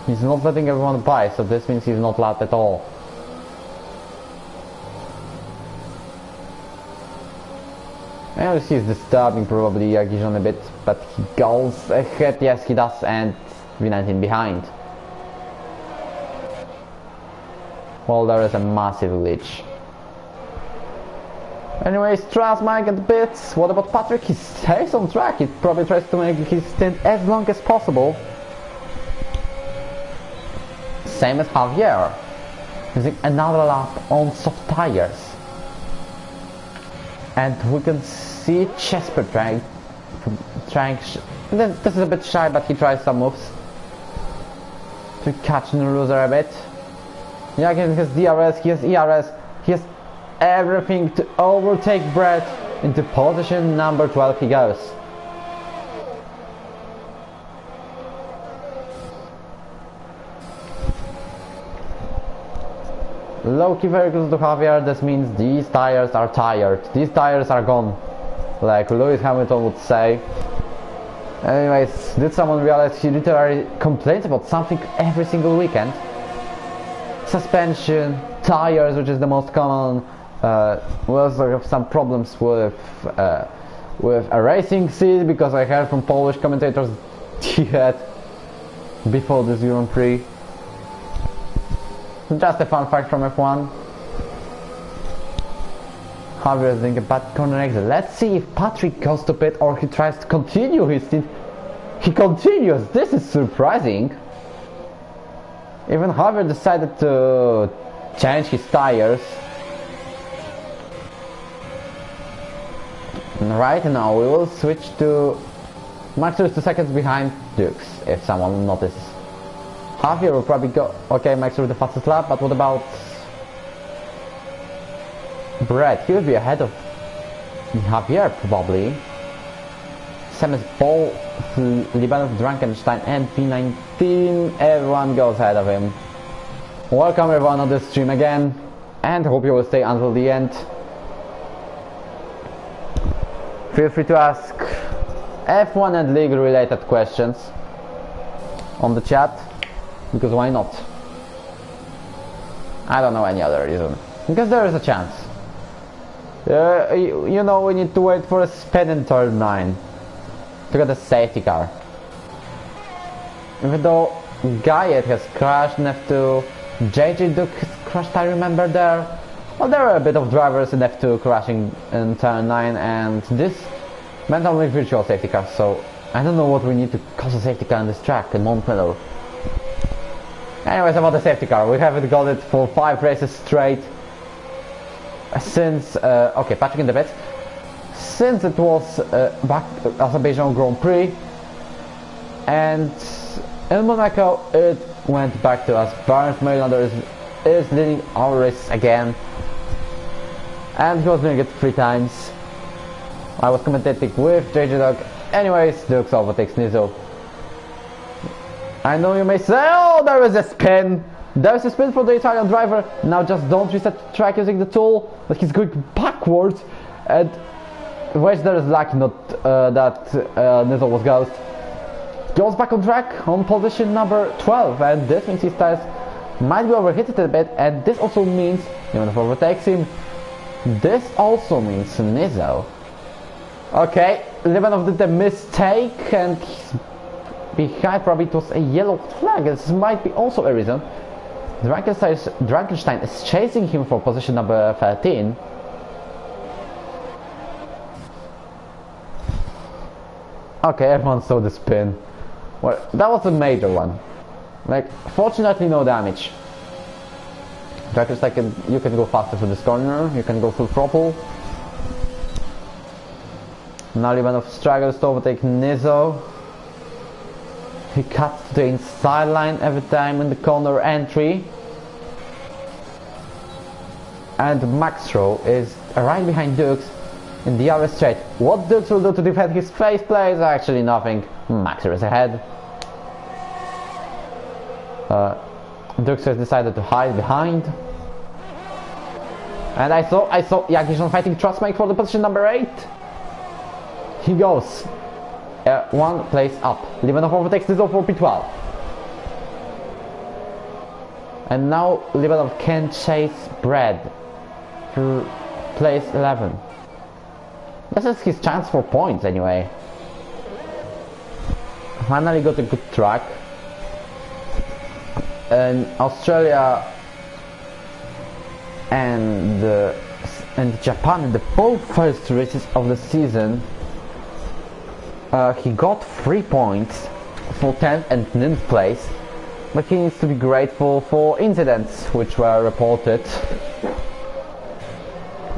He's not letting everyone by, so this means he's not loud at all. And he's disturbing probably Jagirzan a bit, but he goes ahead, yes he does, and V19 behind. Well, there is a massive glitch. Anyways, trust Mike at the pits. What about Patrick? He stays on track. He probably tries to make his stint as long as possible. Same as Javier, using another lap on soft tires. And we can see Jesper trying. This is a bit shy, but he tries some moves to catch the loser a bit. Yeah, he has DRS, he has ERS, he has everything to overtake Brett. Into position number 12 he goes. Low-key very close to Javier. This means these tires are tired. These tires are gone, like Lewis Hamilton would say. Anyways, did someone realize he literally complains about something every single weekend? Suspension, tires, which is the most common. We also have some problems with a racing seat, because I heard from Polish commentators he had before this Grand Prix. Just a fun fact from F1. Javier is doing a bad corner exit. Let's see if Patrick goes to pit or he tries to continue his stint. He continues. This is surprising. Even Javier decided to change his tires. And right now we will switch to Max is 2 seconds behind Dukes, if someone notices. Javier will probably go... Okay, Max with the fastest lap, but what about Brett? He will be ahead of Javier probably. Same as Paul, Libanov, Drankenstein and P19. Everyone goes ahead of him. Welcome everyone on this stream again, and hope you will stay until the end. Feel free to ask F1 and league related questions on the chat, because why not? I don't know any other reason. Because there is a chance. You know, we need to wait for a spin in turn 9 to get a safety car. Even though Guyet has crashed in F2, JJ Duke has crashed, I remember there. Well, there are a bit of drivers in F2 crashing in turn 9, and this meant only virtual safety cars, so I don't know what we need to cause a safety car on this track in Montmello. Anyways, about the safety car, we haven't got it for 5 races straight since, okay, Patrick in the pits, since it was back Azerbaijan Grand Prix, and in Monaco it went back to us. Bernd Mailander is leading our race again, and he was doing it 3 times. I was commentating with JJ Dog. Anyways, Dukes overtakes Nizo. I know you may say, oh, there is a spin. There is a spin for the Italian driver. Now just don't reset the track using the tool. But he's going backwards, and Wojtinho is lucky not that Nizzle was ghost. Goes back on track on position number 12, and this means his tires might be overheated a bit, and this also means Limanov overtakes him. This also means Nizzle. Okay, Limanov did a mistake and he's behind. Probably it was a yellow flag. This might be also a reason. Drakenstein is chasing him for position number 13. Okay, everyone saw the spin. Well, that was a major one. Like, fortunately no damage. Drakenstein, you can go faster through this corner, you can go full throttle. Now Limanov struggles to overtake Nizzle. He cuts to the inside line every time in the corner entry. And Maxro is right behind Dukes in the RS straight. What Dukes will do to defend his face plays? Actually nothing. Maxro is ahead. Dukes has decided to hide behind. And I saw Yakishon fighting Trustmake for the position number 8. He goes one place up. Limanov overtakes Nizzle for P12. And now Limanov can chase Brad to place 11. This is his chance for points anyway. Finally got a good track. And Australia and Japan, the both first races of the season, he got 3 points for 10th and 9th place, but he needs to be grateful for incidents which were reported.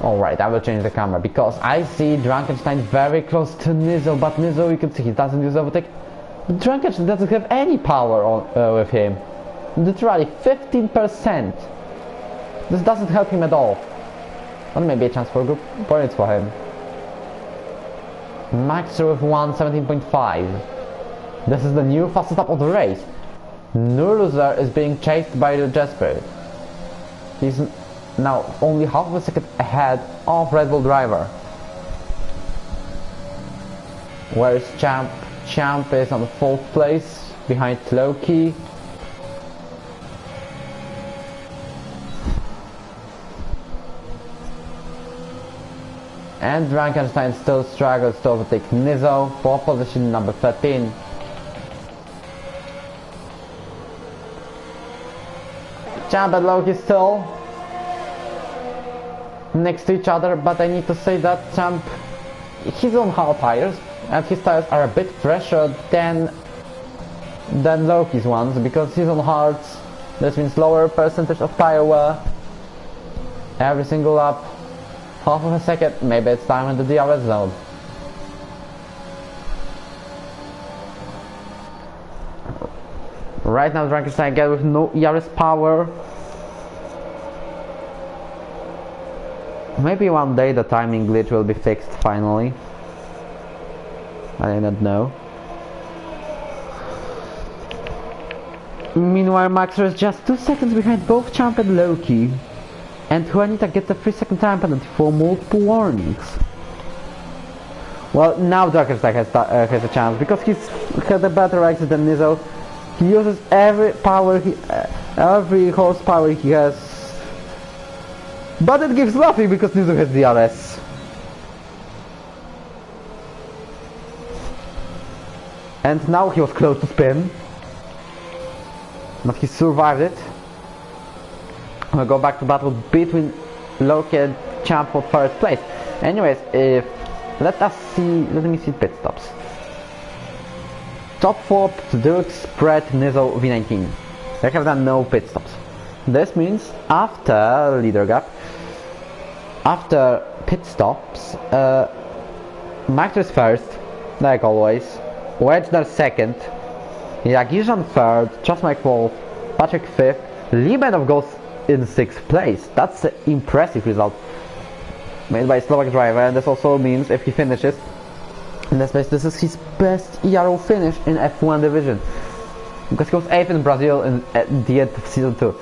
Alright, I will change the camera because I see Drakenstein very close to Nizzle, but Nizzle, you can see he doesn't use overtake. Drakenstein doesn't have any power on, with him. Literally 15%. This doesn't help him at all. But maybe a chance for group points for him. Maxer with 1:17.5. This is the new fastest lap of the race. Nuruzer is being chased by the Jasper. He's now only half of a second ahead of Red Bull driver. Where is Champ? Champ is on the 4th place behind Loki. And Drakenstein still struggles to overtake Nizzle for position number 13. Champ and Loki still next to each other, but I need to say that Champ, he's on hard tires and his tires are a bit fresher than Loki's ones because he's on hards. This means lower percentage of tire wear every single lap. Half of a second, maybe it's time in the DRS zone. Right now Drakenstein again with no ERS power. Maybe one day the timing glitch will be fixed finally. I do not know. Meanwhile Maxer is just 2 seconds behind both Champ and Loki. And Juanita gets a 3-second time penalty for multiple warnings. Well, now Drakenstein has a chance because he's had a better exit than Nizzle. He uses every power, every horsepower he has. But it gives nothing because Nizzle has DRS. And now he was close to spin. But he survived it. We'll go back to battle between Loki and Champ for 1st place. Anyways, let me see pit stops. Top 4 to Dukes, Spread, Nizzle, V19. They have done no pit stops. This means after leader gap, after pit stops, Max is 1st, like always, Wojtinho 2nd, Jagirzan 3rd, Trustmake 4th, Patrick 5th, Limanov goes in 6th place. That's an impressive result made by a Slovak driver, and this also means if he finishes in this place, this is his best ERO finish in F1 division because he was 8th in Brazil at the end of season 2.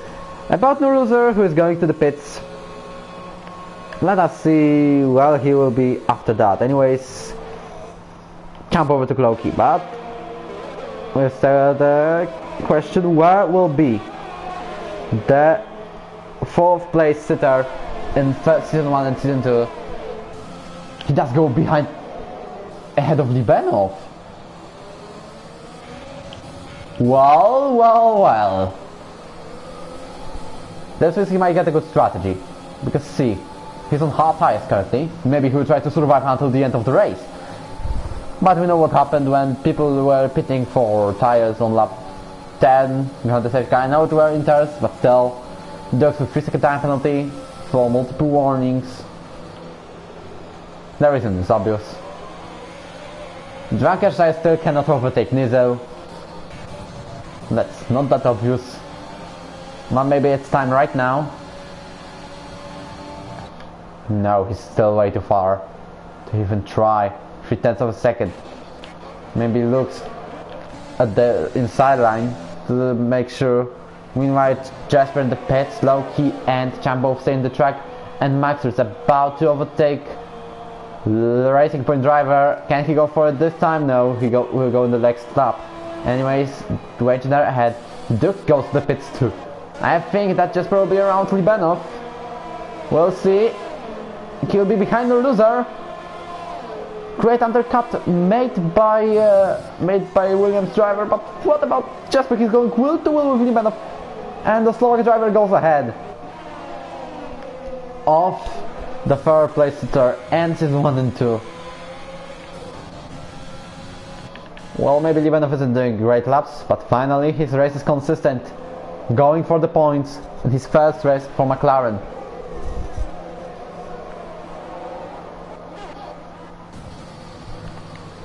About Nuruzer, who is going to the pits. Let us see where he will be after that. Anyways, jump over to Loki, but with the question, where will be the 4th place sitter in season 1 and season 2? He does go behind, ahead of Libenov. Well. This means he might get a good strategy. Because see, he's on hard tires currently. Maybe he will try to survive until the end of the race. But we know what happened when people were pitting for tires on lap 10 behind the safety car. I know it were inters, but still, dogs with 3-second time penalty for multiple warnings. The reason is obvious. Drunkenstein still cannot overtake Nizel. That's not that obvious. But maybe it's time right now. No, he's still way too far to even try. 0.3 of a second. Maybe looks at the inside line to make sure. Meanwhile, Jasper in the pits, Loki and Champ both stay in the track, and Max is about to overtake the Racing Point driver. Can he go for it this time? No, will go in the next lap. Anyways, waiting there ahead. Duke goes to the pits too. I think that Jasper will be around Libenov. We'll see. He'll be behind the loser. Great undercut made by Williams driver, but what about Jasper? He's going wheel to wheel with Libenov, and the Slovak driver goes ahead of the 3rd place sitter and season 1 and 2. Well, maybe Libenov isn't doing great laps, but finally his race is consistent, going for the points in his first race for McLaren.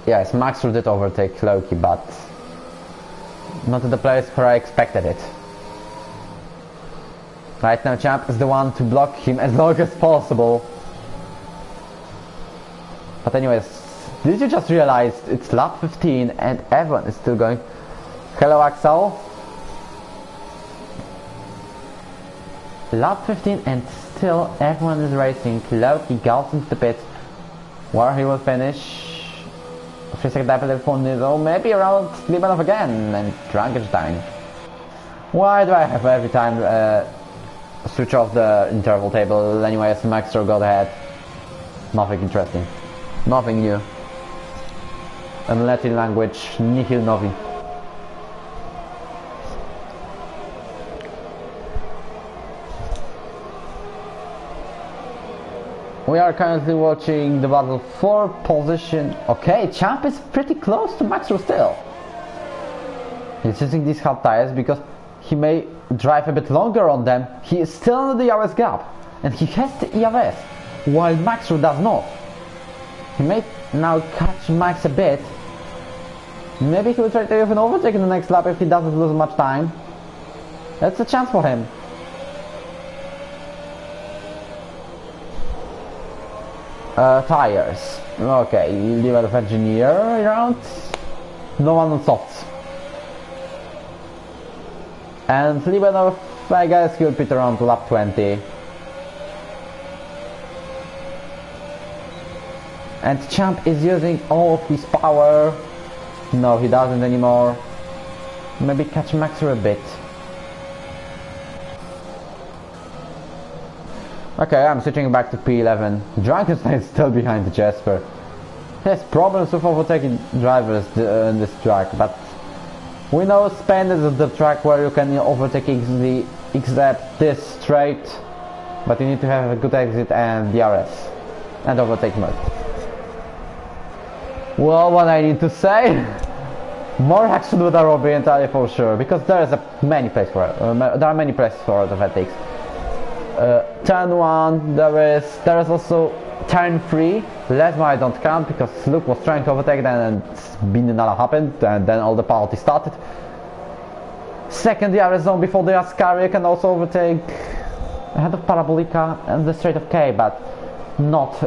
Yes, Max did overtake Loki, but not at the place where I expected it. Right now Champ is the one to block him as long as possible. But anyways, did you just realize it's lap 15 and everyone is still going? Hello Axel. Lap 15 and still everyone is racing. Loki goes into the pit where he will finish. 3-second time for Nizel, maybe around Libenov again, and Frankenstein. Why do I have every time switch off the interval table? Anyways, Maxter got ahead. Nothing interesting. Nothing new. In Latin language, nihil novi. We are currently watching the battle for position. Okay, Champ is pretty close to Maxwell still. He's using these hard tires because he may drive a bit longer on them. He is still in the ERS gap, and he has the ERS, while Maxwell does not. He may now catch Max a bit. Maybe he will try to even overtake in the next lap if he doesn't lose much time. That's a chance for him. Tires. Okay, level of engineer around. No one on softs. And Libenov, I guess he'll pit around lap 20. And Champ is using all of his power. No, he doesn't anymore. Maybe catch Maxer a bit. Okay, I'm switching back to P11. Drunkenstein is still behind Jasper. He has problems with overtaking drivers in this track, but we know Spain is the track where you can overtake easily, except this straight, but you need to have a good exit and DRS, and overtake mode. Well, what I need to say? More action with Arobi entirely for sure, because there is many places for it. There are many places for automatics. Turn 1, there is also turn 3. Last one I don't count because Luke was trying to overtake them and Binala happened, and then all the penalty started. Second DRS zone before the Ascari, you can also overtake ahead of Parabolica and the straight of K, but not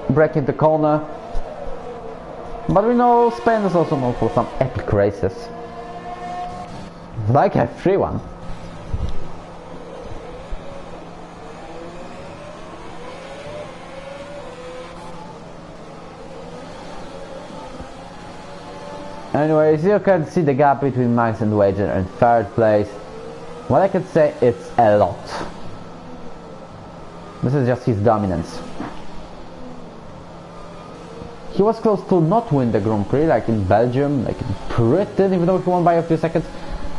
breaking the corner. But we know Spain is also known for some epic races, like F3 one. Anyways, you can see the gap between Max and Wojtinho in third place. What I can say, it's a lot. This is just his dominance. He was close to not win the Grand Prix, like in Belgium, like in Britain, even though he won by a few seconds.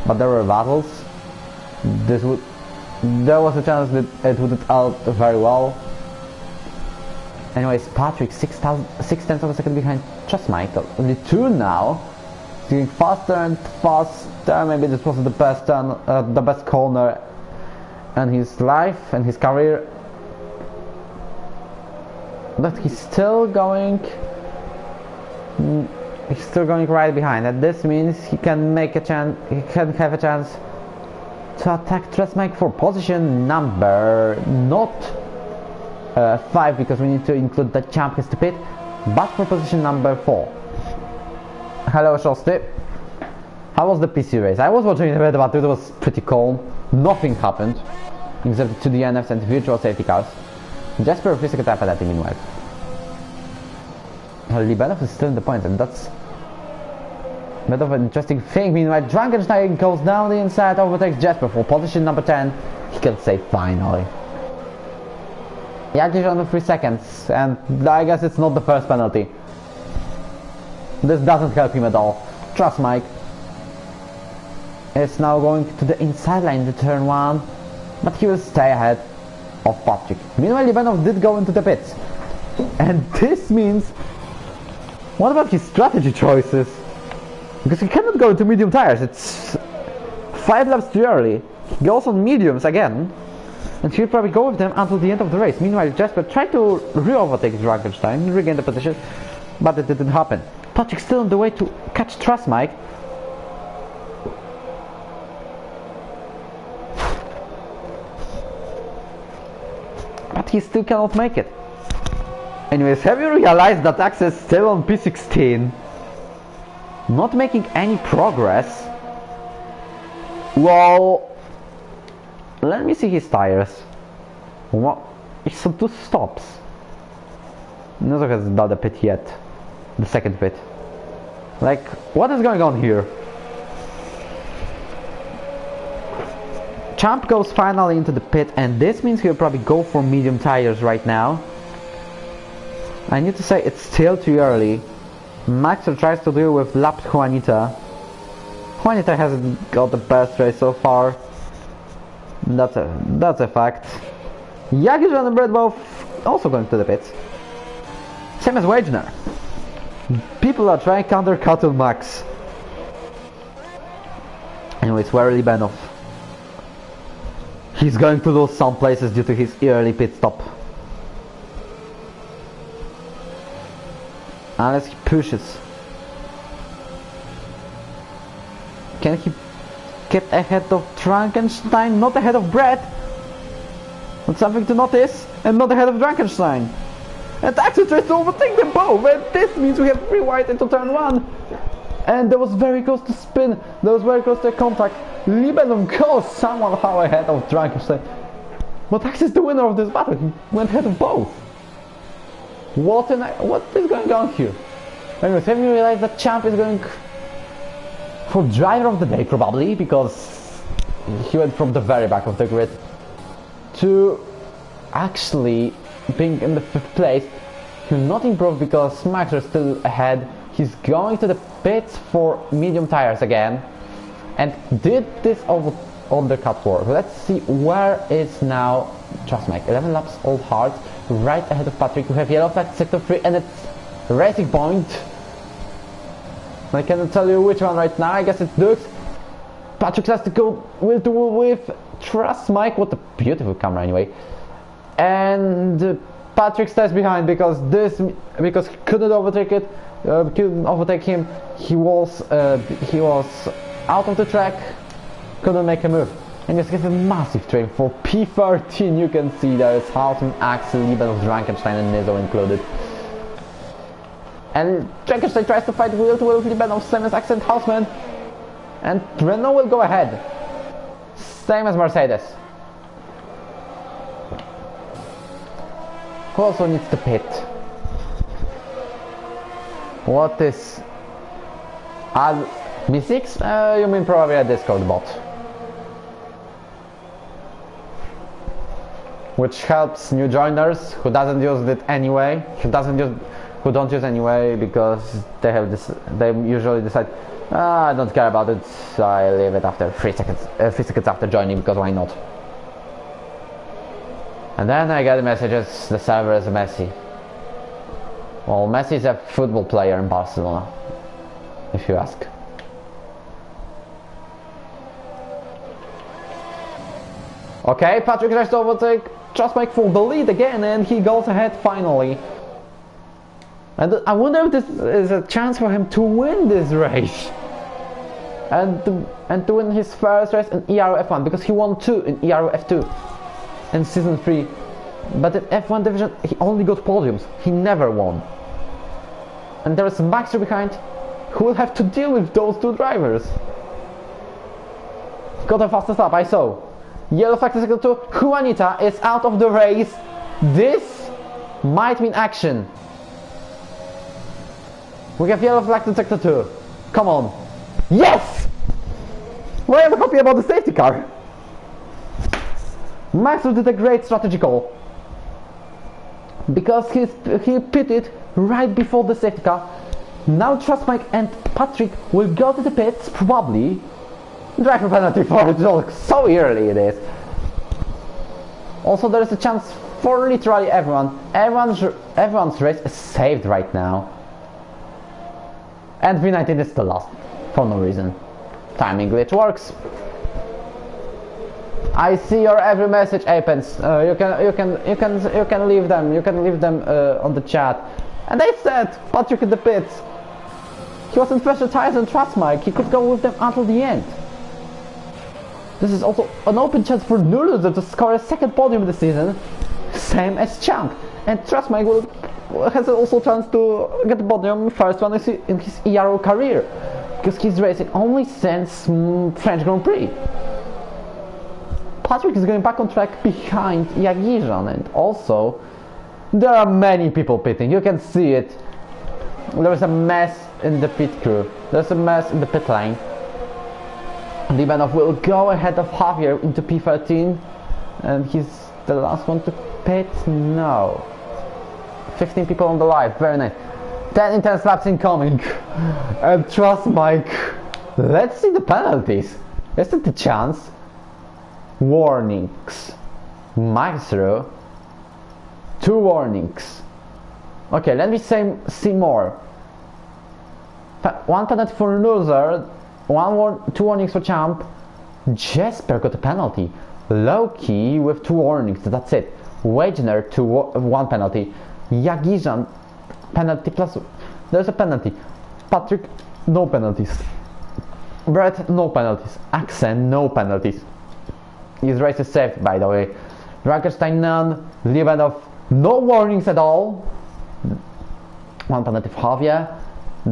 But there were battles. There was a chance that it would have out very well. Anyways, Patrick 6/10 of a second behind just Michael. Only 2 now. He's getting faster and faster. Maybe this was the best turn, the best corner in his life and his career. But he's still going. He's still going right behind, and this means he can make a chance. He can have a chance to attack Tresmike for position number not 5, because we need to include the champions to pit, but for position number 4. Hello, Shosty. How was the PC race? I was watching it, but it was pretty calm. Nothing happened except to the DNFs and virtual safety cars. Jasper with physical type at meanwhile. Libanov is still in the points, and that's a bit of an interesting thing. Meanwhile, Frankenstein goes down the inside, overtakes Jasper for position number 10. He can say finally. Yeah, just under 3 seconds, and I guess it's not the first penalty. This doesn't help him at all. Trust Mike. It's now going to the inside line to turn 1, but he will stay ahead of Patrick. Meanwhile, Libanov did go into the pits, and this means, what about his strategy choices? Because he cannot go into medium tires. It's 5 laps too early. He goes on mediums again, and he'll probably go with them until the end of the race. Meanwhile, Jasper tried to re-overtake Frankenstein, regain the position, but it didn't happen. Patrick still on the way to catch Trasmike. But he still cannot make it. Anyways, have you realized that Axe is still on P16? Not making any progress? Well, let me see his tires. What? It's on 2 stops. Not has done the pit yet. The second pit. Like, what is going on here? Champ goes finally into the pit, and this means he'll probably go for medium tires right now. I need to say it's still too early. Maxer tries to deal with lapped Juanita. Juanita hasn't got the best race so far. That's a fact. Jagic and Breadbow also going to the pits. Same as Wagner. People are trying to undercut on Max. Anyways, where Libanov? He's going to lose some places due to his early pit stop. Unless he pushes. Can he get ahead of Frankenstein? Not ahead of Brett. That's something to notice. And not ahead of Frankenstein. And Axel tries to overtake them both. And this means we have free white into turn 1. And that was very close to spin. That was very close to contact. Libanov goes somehow ahead of Frankenstein. But Axel is the winner of this battle. He went ahead of both. What is going on here? Anyways, have you realized that Champ is going for driver of the day, probably, because he went from the very back of the grid to actually being in the 5th place. He'll not improve because Max is still ahead. He's going to the pits for medium tires again, and did this undercut work. Let's see where is now Trasmike. 11 laps old hard, right ahead of Patrick. We have yellow flag sector 3, and it's racing point. I cannot tell you which one right now. I guess it's Dukes. Patrick has to go with Trasmike. What a beautiful camera anyway. And Patrick stays behind because he couldn't overtake it. Couldn't overtake him. He was out of the track. Couldn't make a move. And just gets a massive train for P13. You can see there is Houghton, Axel, Libanov, Frankenstein, and Nizo included. And Frankenstein tries to fight wheel to wheel with Libanov, same as Axel and Houseman. And Renault will go ahead. Same as Mercedes. Who also needs to pit? What is Me 6? You mean probably a Discord bot. Which helps new joiners who doesn't use it anyway, who don't use anyway because they have this. They usually decide, I don't care about it, so I leave it after 3 seconds after joining because why not? And then I get messages, the server is messy. Well, Messi is a football player in Barcelona, if you ask. Okay, Patrick tries to overtake Trustmike for the lead again, and he goes ahead finally. And I wonder if this is a chance for him to win this race. And to win his first race in ERO F1, because he won 2 in ERO F2 in Season 3. But in F1 division, he only got podiums. He never won. And there is Maxer behind, who will have to deal with those 2 drivers. Got the fastest lap, I saw. Yellow flag to sector 2. Juanita is out of the race. This might mean action. We have yellow flag to sector 2. Come on. Yes! Why am I happy about the safety car? Maxer did a great strategy call. Because he pitted right before the safety car. Now Trustmike and Patrick will go to the pits, probably. Driver penalty for it, so early it is. Also there is a chance for literally everyone. Everyone's race is saved right now. And V19 is still lost for no reason. Timing glitch works. I see your every message, Apens. You can leave them. You can leave them on the chat. And they said Patrick in the pits. He was in fresher tires and Trustmike. He could go with them until the end. This is also an open chance for Nuluzer to score a second podium this season, same as Champ. And Trustmike has also a chance to get the podium first one in his ERO career, because he's racing only since French Grand Prix. Patrick is going back on track behind Jagirzan, and also there are many people pitting. You can see it. There is a mess in the pit crew. There's a mess in the pit lane. Libanov will go ahead of Javier into P13, and he's the last one to pit. No, 15 people on the live, very nice. 10 intense laps incoming. And Trustmike. Let's see the penalties. Is it the chance? Warnings. Maxro. 2 warnings. Okay, let me see more. 1 penalty for loser. 2 warnings for Champ. Jesper got a penalty. Loki with 2 warnings, that's it. Wagner 1 penalty. Jagirzan penalty plus. There's a penalty. Patrick, no penalties. Brett, no penalties. Axen, no penalties. His race is saved, by the way. Rakerstein, none. Libanov, no warnings at all. 1 penalty for Javier.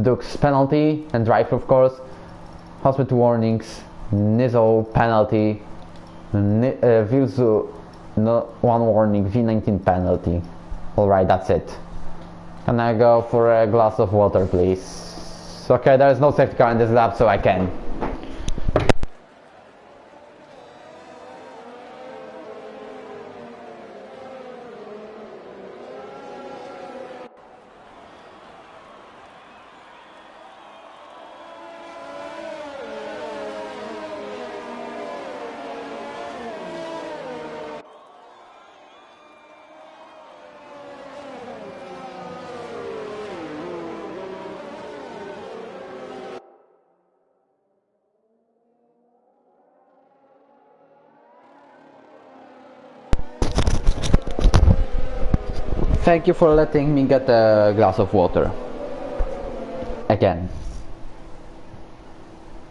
Duke's penalty and driver, of course. Hospital warnings. Nizo penalty. Vilzu, no, 1 warning. V19 penalty. Alright, that's it. Can I go for a glass of water, please? Okay, there is no safety car in this lap, so I can. Thank you for letting me get a glass of water. Again.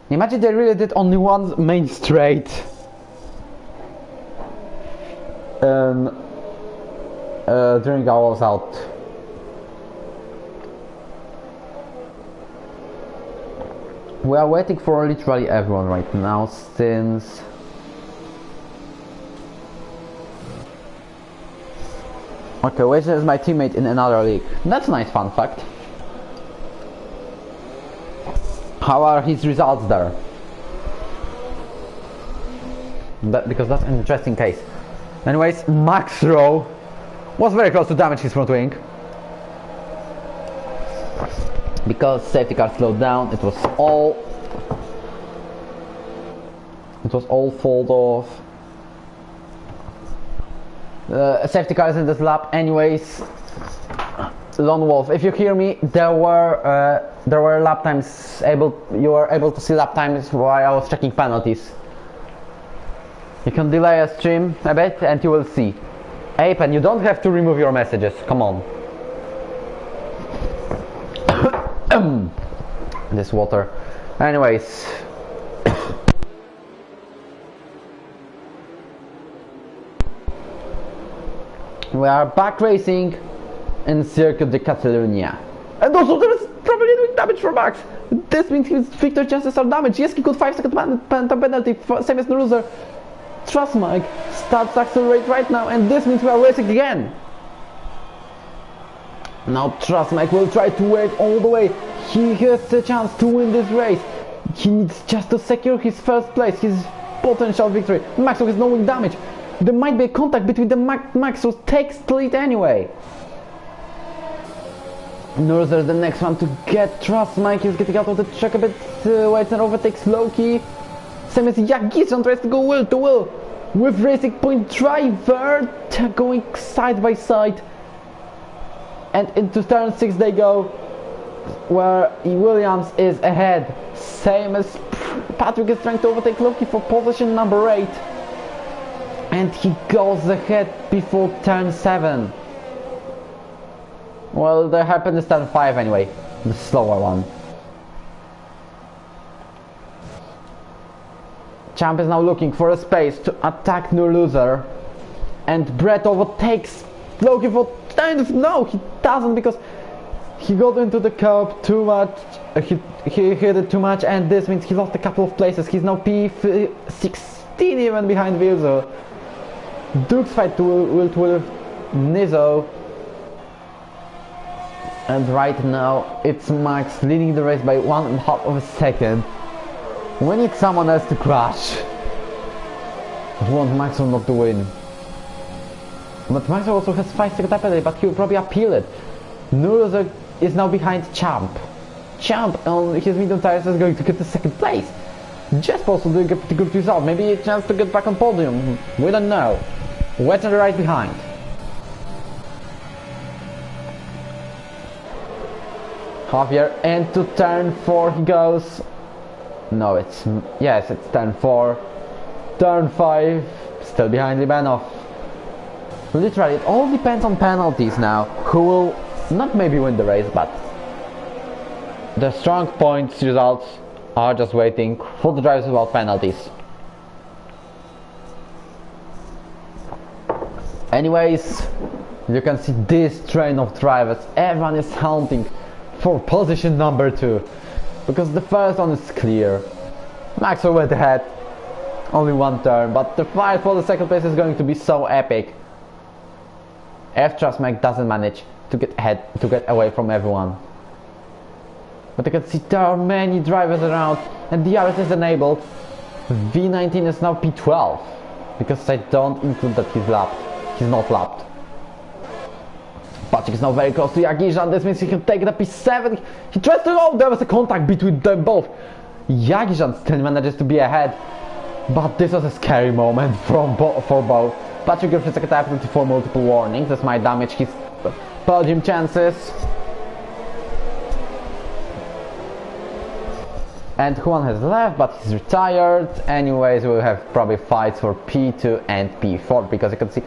Imagine they really did only 1 main straight. During I was out. We are waiting for literally everyone right now since... Okay, Wojtinho is my teammate in another league. That's a nice fun fact. How are his results there? Because that's an interesting case. Anyways, Max Rowe was very close to damage his front wing. Because safety car slowed down, it was all fault of safety cars in this lap. Anyways, Lone Wolf, if you hear me, there were lap times you were able to see lap times while I was checking penalties. You can delay a stream a bit and you will see. Apen, you don't have to remove your messages, come on. This water. Anyways. We are back racing in Circuit de Catalunya. And also there is probably doing damage for Max. This means his victory chances are damaged. Yes, he got 5-second penalty, same as the loser. Trust Mike starts to accelerate right now, and this means we are racing again. Now Trust Mike will try to wait all the way. He has the chance to win this race. He needs just to secure his first place, his potential victory. Maxwell has no wing damage. There might be a contact between the Maxwell takes the lead anyway. Norzer the next one to get Trust Mike. He's getting out of the track a bit. Waits and overtakes Loki. Same as Jagisan tries to go wheel to wheel with Racing Point driver. They're going side by side. And into turn 6 they go, where Williams is ahead. Same as Patrick is trying to overtake Loki for position number 8. And he goes ahead before turn 7. Well, the happen is turn 5 anyway, the slower one. Champ is now looking for a space to attack new loser. And Brett overtakes Loki for turn. No, he doesn't, because he got into the curb too much. He hit it too much, and this means he lost a couple of places. He's now P16 even behind Vilzo. Duke's fight with Nizzo. And right now it's Max leading the race by 1.5 of a second. We need someone else to crash. I want Maxwell not to win. But Maxwell also has 5-second penalty, but he will probably appeal it. Nuloser is now behind Champ. Champ on his medium tires is going to get the second place. Just also doing a pretty good result. Maybe a chance to get back on podium. We don't know. Wetner right behind. Javier into turn 4 he goes. No, it's turn 4. Turn 5, still behind Libanov. Literally, it all depends on penalties now. Who will not maybe win the race, but the strong points results are just waiting for the drivers without penalties. Anyways, you can see this train of drivers. Everyone is hunting for position number 2, because the first one is clear. Maxwell went ahead, only one turn, but the fight for the second place is going to be so epic. If Trust Mike doesn't manage to get ahead, to get away from everyone. But you can see there are many drivers around, and the DRS is enabled. V19 is now P12, because I don't include that he's lapped. He's not lapped. Patrick is now very close to Jagisan. This means he can take the P7. He tries to go. There was a contact between them both. Jagisan still manages to be ahead, but this was a scary moment for both. Patrick gives a second opportunity for multiple warnings. This might damage his podium chances. And Juan has left, but he's retired. Anyways, we'll have probably fights for P2 and P4, because you can see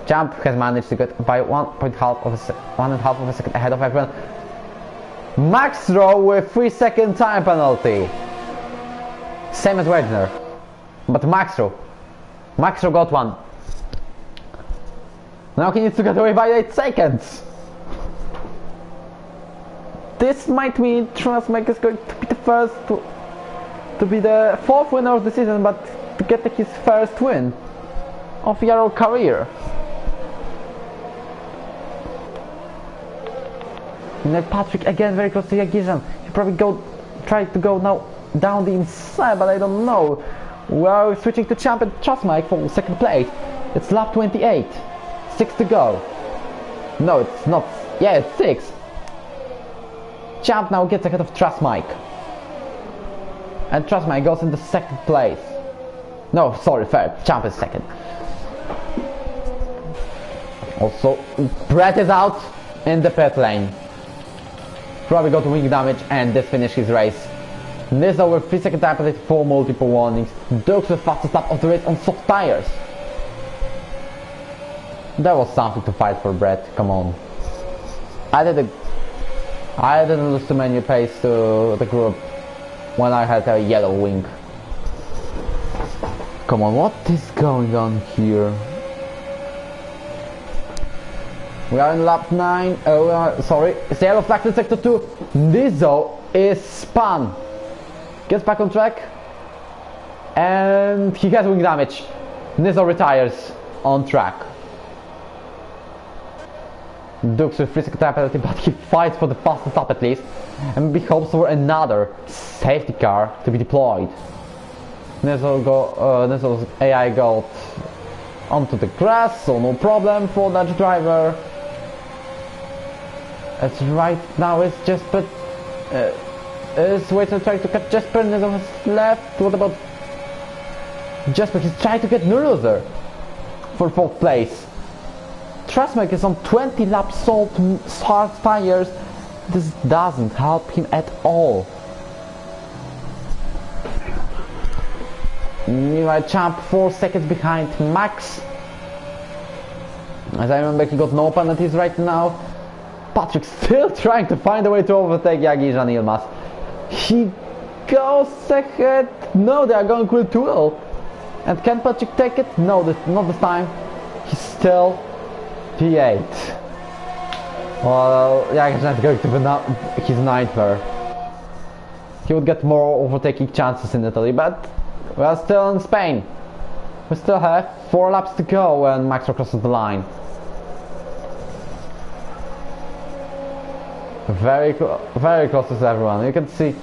Champ has managed to get by 1.5 of a second ahead of everyone. Max Rowe with 3-second time penalty. Same as Wagner. But Max Rowe got one. Now he needs to get away by 8 seconds. This might mean Trust Mike is going to be the first to be the 4th winner of the season, but to get his first win of your career. And Patrick again very close to Jagisan. He probably try to go now down the inside, but I don't know. We're switching to Champ and Trust Mike for second place. It's lap 28. 6 to go. No, it's not. Yeah, it's 6. Champ now gets ahead of Trust Mike. And Trust Mike goes into second place. No, sorry, third. Champ is second. Also, Brett is out in the pit lane. Probably got wing damage and this finished his race. Nizzo with 3 second time penalty for multiple warnings. Dukes with fastest lap of the race on soft tires. That was something to fight for, Brett. Come on. I didn't lose too many pace to the group when I had a yellow wing. Come on, what is going on here? We are in lap 9. Sorry, it's yellow flag in sector 2. Nizzo is spun. Gets back on track. And he has wing damage. Nizzo retires on track. Dukes with 3 second time penalty, but he fights for the fastest lap at least. And he hopes for another safety car to be deployed. Nizzo's AI got onto the grass, so no problem for that driver. As right now it's Jesper is waiting trying to catch Jesper. Nizzo has left. What about Jesper? He's trying to get Nuruzer for 4th place. Trustmark is on 20 laps sold hard tires. This doesn't help him at all. Meanwhile, Champ 4 seconds behind Max. As I remember, he got no penalties right now. Patrick still trying to find a way to overtake Jagijan Ilmaz. He goes ahead. No, they are going with 2-0. And can Patrick take it? No, not this time. He's still P8. Well, Jagijan is going to be his 9th there. He would get more overtaking chances in Italy, but we are still in Spain. We still have 4 laps to go when Max crosses the line. Very close to everyone. You can see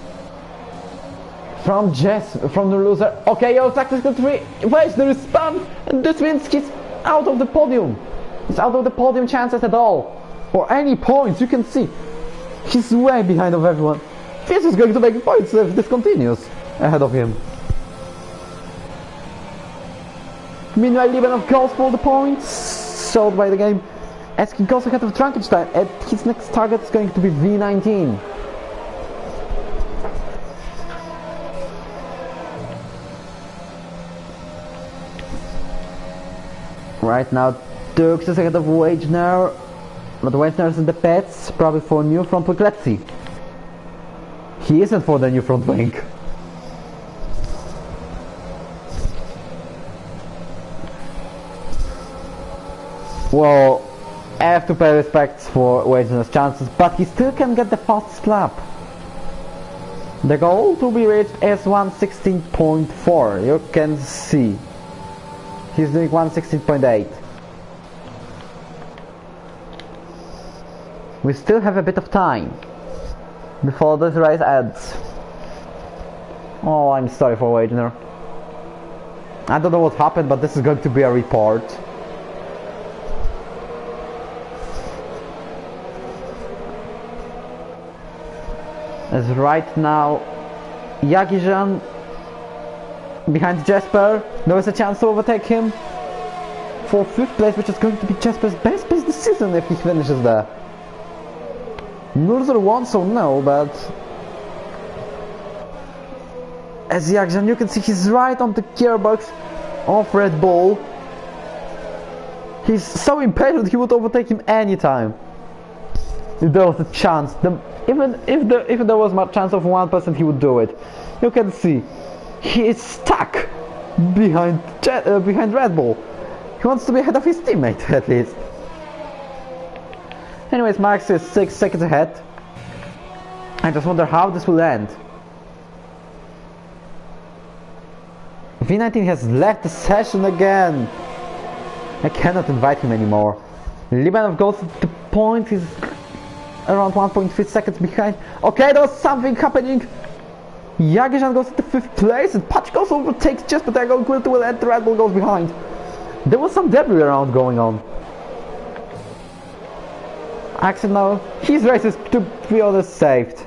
from the loser. Okay, yo, tactical 3. Wait, there is spun, and this means he's out of the podium. He's out of the podium chances at all, or any points. You can see he's way behind of everyone. This is going to make points if this continues ahead of him. Meanwhile, Libanov goes for the points showed by the game, as he goes ahead of Frankenstein, and his next target is going to be V19. Right now, Dukes is ahead of Wojtinho, but Wojtinho is in the pits, probably for new front wing. Let's see. He isn't for the new front wing. Well, I have to pay respects for Wojtinho's chances, but he still can get the fastest lap. The goal to be reached is 1:16.4. You can see he's doing 1:16.8. We still have a bit of time before this race ends. Oh, I'm sorry for Wojtinho. I don't know what happened, but this is going to be a report. As right now, Jagijan behind Jesper. There is a chance to overtake him for 5th place, which is going to be Jesper's best pace this season if he finishes there. Nuruzer won, so no, but as Jagijan, you can see he's right on the gearbox of Red Bull. He's so impatient, he would overtake him anytime if there was a chance. Even if there was a chance of 1%, he would do it. You can see he is stuck behind Red Bull. He wants to be ahead of his teammate at least. Anyways, Max is 6 seconds ahead. I just wonder how this will end. V19 has left the session again. I cannot invite him anymore. Libanov goes to the point. He's around 1.3 seconds behind. Okay, there was something happening. Jagisan goes to 5th place, and Patrick also overtakes just but they're going quick to and the Red Bull goes behind. There was some debris around going on. Axel now, his race is to be honest saved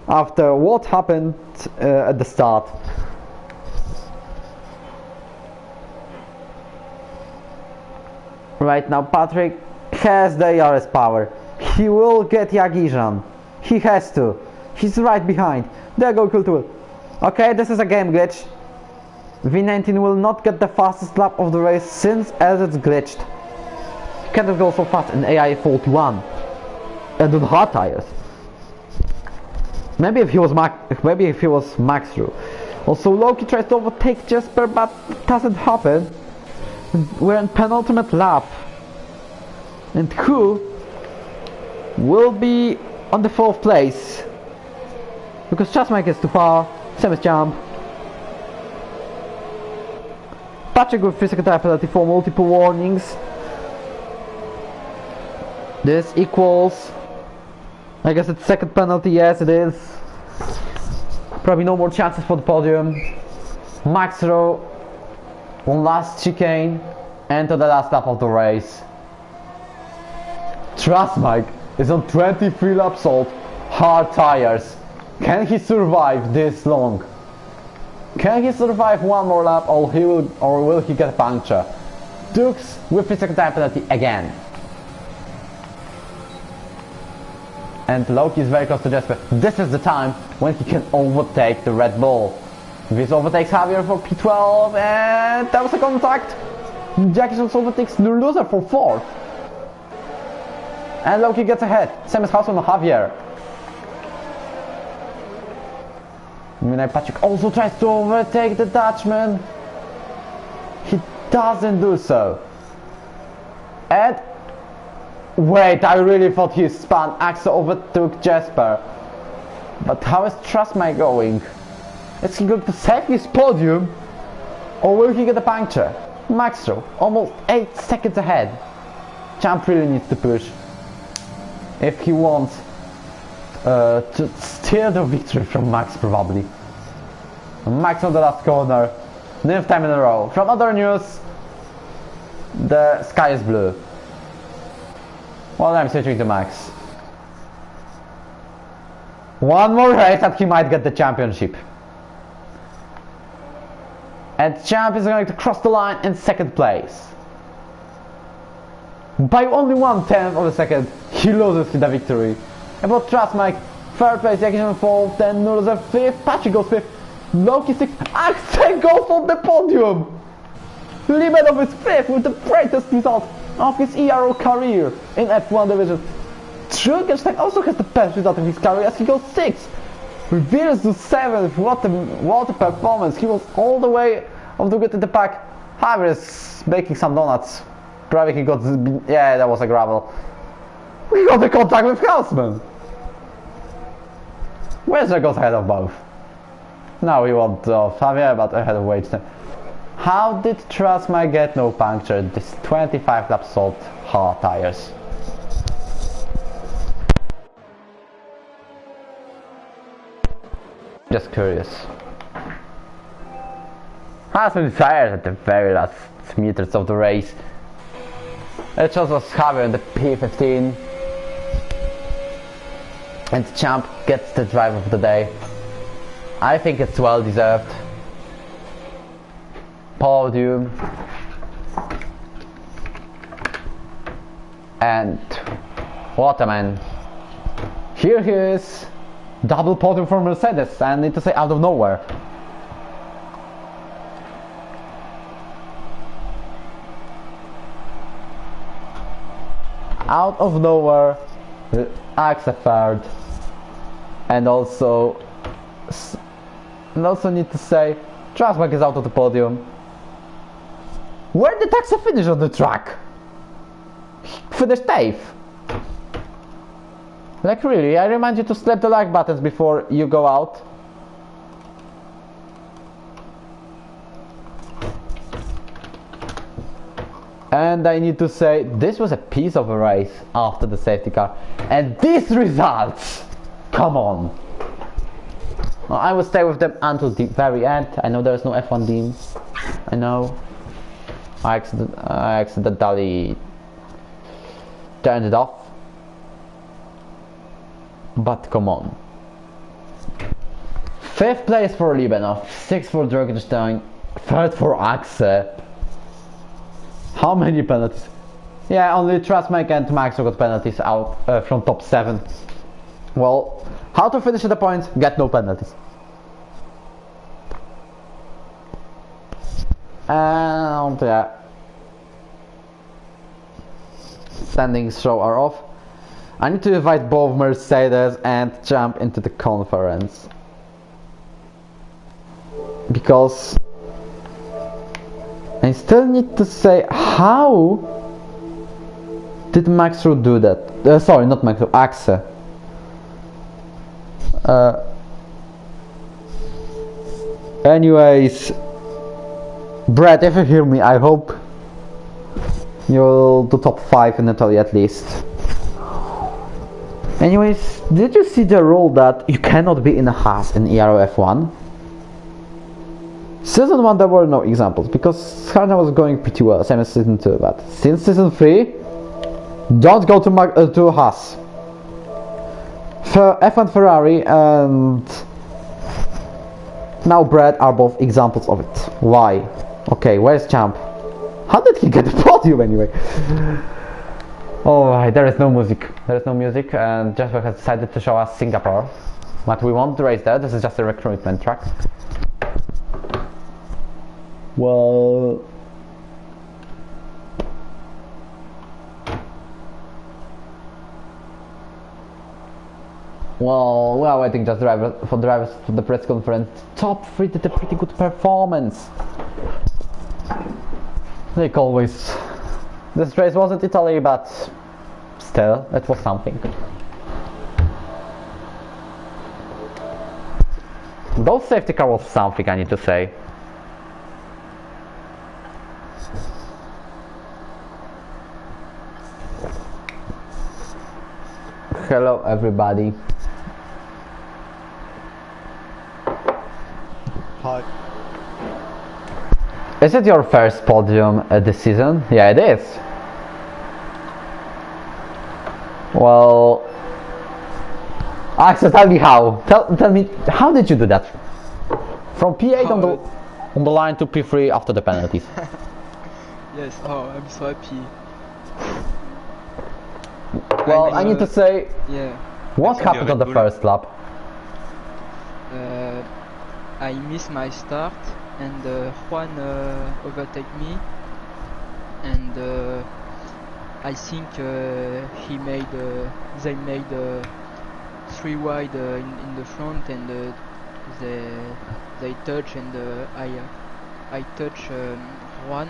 after what happened at the start. Right now Patrick has the ARS power. He will get Jagisan. He has to. He's right behind. There go Kultul. Okay, this is a game glitch. V19 will not get the fastest lap of the race since as it's glitched. He cannot go so fast in AI 41 and on hard tires. Maybe if he was max through. Also Loki tries to overtake Jesper but it doesn't happen. We're in penultimate lap. And who will be on the 4th place? Because Chasmike is too far, same as Jump. Patrick with 3-second tire penalty for multiple warnings. This equals, I guess it's 2nd penalty, yes it is. Probably no more chances for the podium. Max Rowe on last chicane and to the last lap of the race. Trustmike is on 23 laps old, hard tires. Can he survive this long? Can he survive one more lap or will he get a puncture? Dukes with 3-second tire penalty again. And Loki is very close to Jesper. This is the time when he can overtake the Red Bull. This overtakes Javier for P12 and there was a contact. Jackson overtakes the loser for 4th. And Loki gets ahead, same as Hausman and Javier. Patrick also tries to overtake the Dutchman. He doesn't do so. And wait, I really thought he spun. Axel overtook Jesper. But how is Trustmike going? Is he going to save his podium? Or will he get a puncture? Maxro, almost 8 seconds ahead. Champ really needs to push. If he wants to steal the victory from Max probably. Max on the last corner. 9th time in a row. From other news, the sky is blue. Well, I'm switching to Max. One more race and he might get the championship. And Champ is going to cross the line in 2nd place. By only 1/10 of a second, he loses the victory. About Trustmike, 3rd place, Jackson 4th, then Nuller 5th, Patrick goes 5th, Loki 6th, Axel goes on the podium! Limanov is 5th with the greatest result of his ERO career in F1 division. Trugenstein also has the best result of his career as he goes 6th. Reveals to 7th, what a performance, he was all the way of the good in the pack. Javier is making some donuts. Probably he got, yeah, that was a gravel. We got the contact with Hausman. Where's goes ahead of both? Now we want Javier, but ahead of Wojtinho. How did Trustmike get no puncture? This 25 laps old hard tires. Just curious. Hausman fired at the very last meters of the race. It shows us Javier in the P15. And Champ gets the drive of the day. I think it's well deserved. Podium. And what a man. Here he is. Double podium for Mercedes. I need to say out of nowhere. Out of nowhere. Axel third. And also need to say Trustmike is out of the podium. Where did Axel finish on the track? He finished 8th. Like really, I remind you to slap the like buttons before you go out. And I need to say, this was a piece of a race after the safety car. And these results! Come on! I will stay with them until the very end. I know there's no F1 team. I know. I accidentally turned it off. But come on. 5th place for Liebenov, 6th for Dragonstein, 3rd for Axe. How many penalties? Yeah, only Trasmek and Max got penalties out from top 7. Well, how to finish at the points? Get no penalties. And yeah, standings show are off. I need to invite both Mercedes and jump into the conference, because I still need to say, how did Max Root do that? Sorry, not Max Root, Axe. Anyways, Brad, if you hear me, I hope you'll do top 5 in Italy at least. Anyways, did you see the rule that you cannot be in a Haas in ERO F1? Season 1 there were no examples, because Harna was going pretty well, same as Season 2, but since Season 3, don't go to Haas. F1 Ferrari and now Brad are both examples of it. Why? Okay, where's Champ? How did he get the podium anyway? Oh, there is no music. There is no music, and Jasper has decided to show us Singapore. But we won't race there, this is just a recruitment track. Well... Well, we are waiting just for drivers for the press conference. Top 3 did a pretty good performance. Like always. This race wasn't Italy, but still, it was something. Those safety car was something, I need to say. Hello everybody. Hi. Is it your first podium this season? Yeah, it is. Well, Axel, tell me how. Tell me, how did you do that? From P8 on the line to P3 after the penalties. Yes, oh, I'm so happy. Well, I need to say, yeah. what happened on the first lap? I missed my start, and Juan overtake me, and I think they made 3 wide in the front, and they touch, and I touch Juan,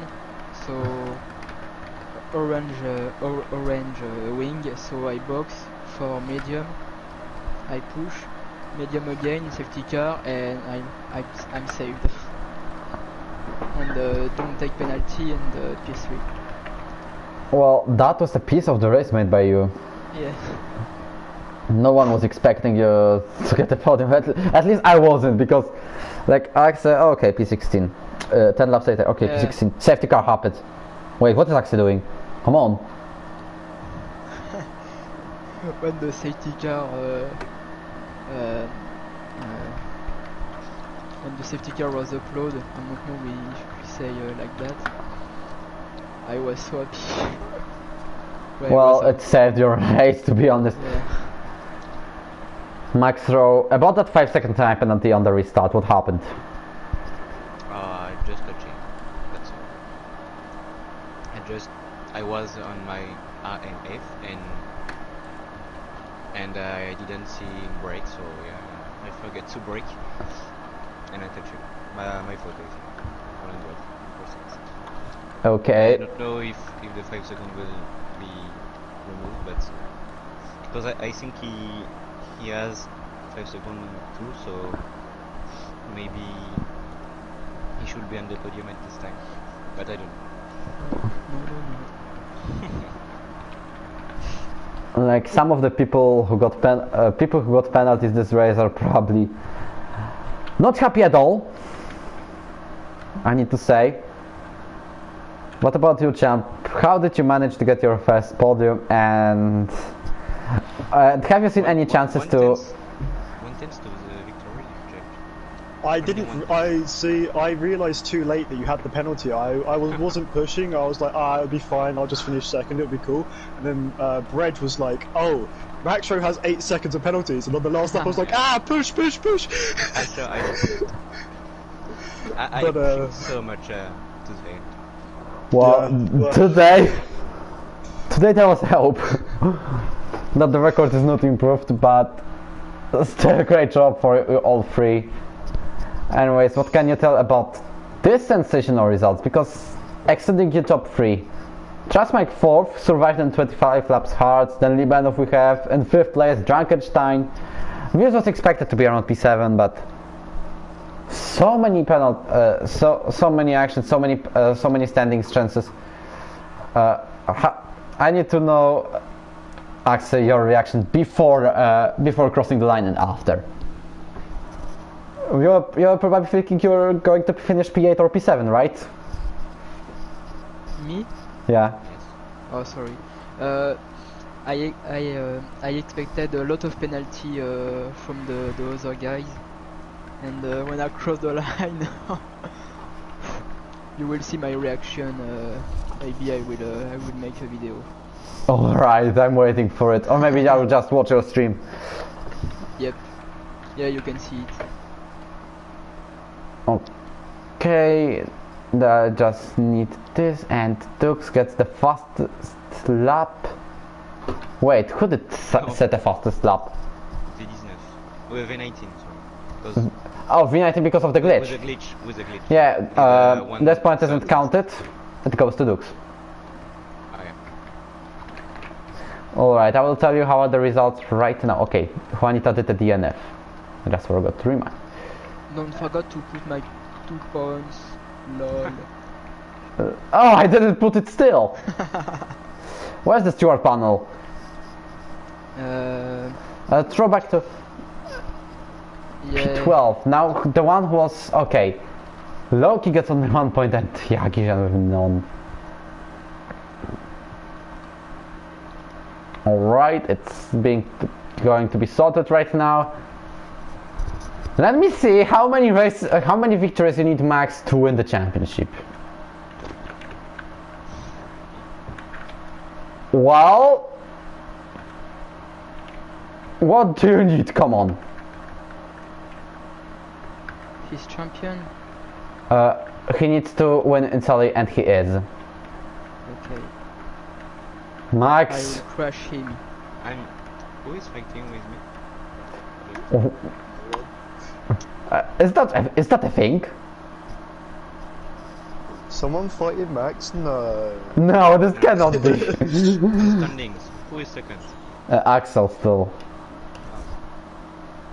so orange wing, so I box for medium, I push medium again, safety car, and I'm saved. And don't take penalty, and P3. Well, that was a piece of the race made by you. Yeah. No one was expecting you to get the podium. At least I wasn't, because like Axe, oh, okay, P16. 10 laps later, okay, yeah. P16. Safety car happened. Wait, what is Axe doing? Come on. When the safety car was uploaded, I don't know if we say like that, I was so happy. Well, it saved your race, to be honest. Yeah. Max Rowe, about that 5-second time penalty on the restart, what happened? Just touching, that's all. I was on my RNF and I didn't see brake, so yeah, I forget to brake and I touched it. My fault, I think. Okay. I don't know if the 5 seconds will be removed, but because I think he has 5 seconds too, so maybe he should be on the podium at this time, but I don't know. Like some of the people who got penalties this race are probably Not happy at all, I need to say. What about you, champ? How did you manage to get your first podium, and have you seen any chances to... 1/10 to the victory, Jack. I didn't. I realised too late that you had the penalty. Wasn't pushing. I was like, it'll be fine. I'll just finish second. It'll be cool. And then Bread was like, oh, Maxro has 8 seconds of penalties. And on the last lap, I was like, push. I pushed so much today. Well, Yeah. today there was help. That the record is not improved, but still a great job for you all three. Anyways, what can you tell about this sensational results? Because extending your top 3. Trasmike 4th, survived in 25 laps hard, then Libanov we have, in 5th place Drankenstein. This was expected to be around P7, but so many so many actions, so many standing chances. I need to know, Axel, your reaction before crossing the line and after. You're probably thinking you're going to finish P8 or P7, right? Me? Yeah. Oh, sorry. I expected a lot of penalty from the other guys, and when I cross the line, you will see my reaction. Maybe I will make a video. Alright, I'm waiting for it. Or maybe I will just watch your stream. Yep. Yeah, you can see it. Okay, I just need this, and Dux gets the fastest lap. Wait, who did set the fastest lap? V19, sorry. Because Oh, V19 because of the glitch. with a glitch. Yeah, this point isn't counted. It goes to Dux. Oh, yeah. Alright, I will tell you how are the results right now. Okay, Juanita did the DNF. I just forgot to remind. Don't forget to put my 2 points. Lol. Oh, I didn't put it still. Where's the steward panel? Throw back to Yeah. 12. Now the one who was okay. Loki gets only 1 point and Yagi with none. Alright, it's going to be sorted right now. Let me see how many victories you need max to win the championship. Well, what do you need? Come on. He's champion. He needs to win in Italy, and he is. Okay. I Max. will crush him. Who is fighting with me? Is that a thing? Someone fighting Max? No. No, this cannot be. Standings. Who is second? Axel still.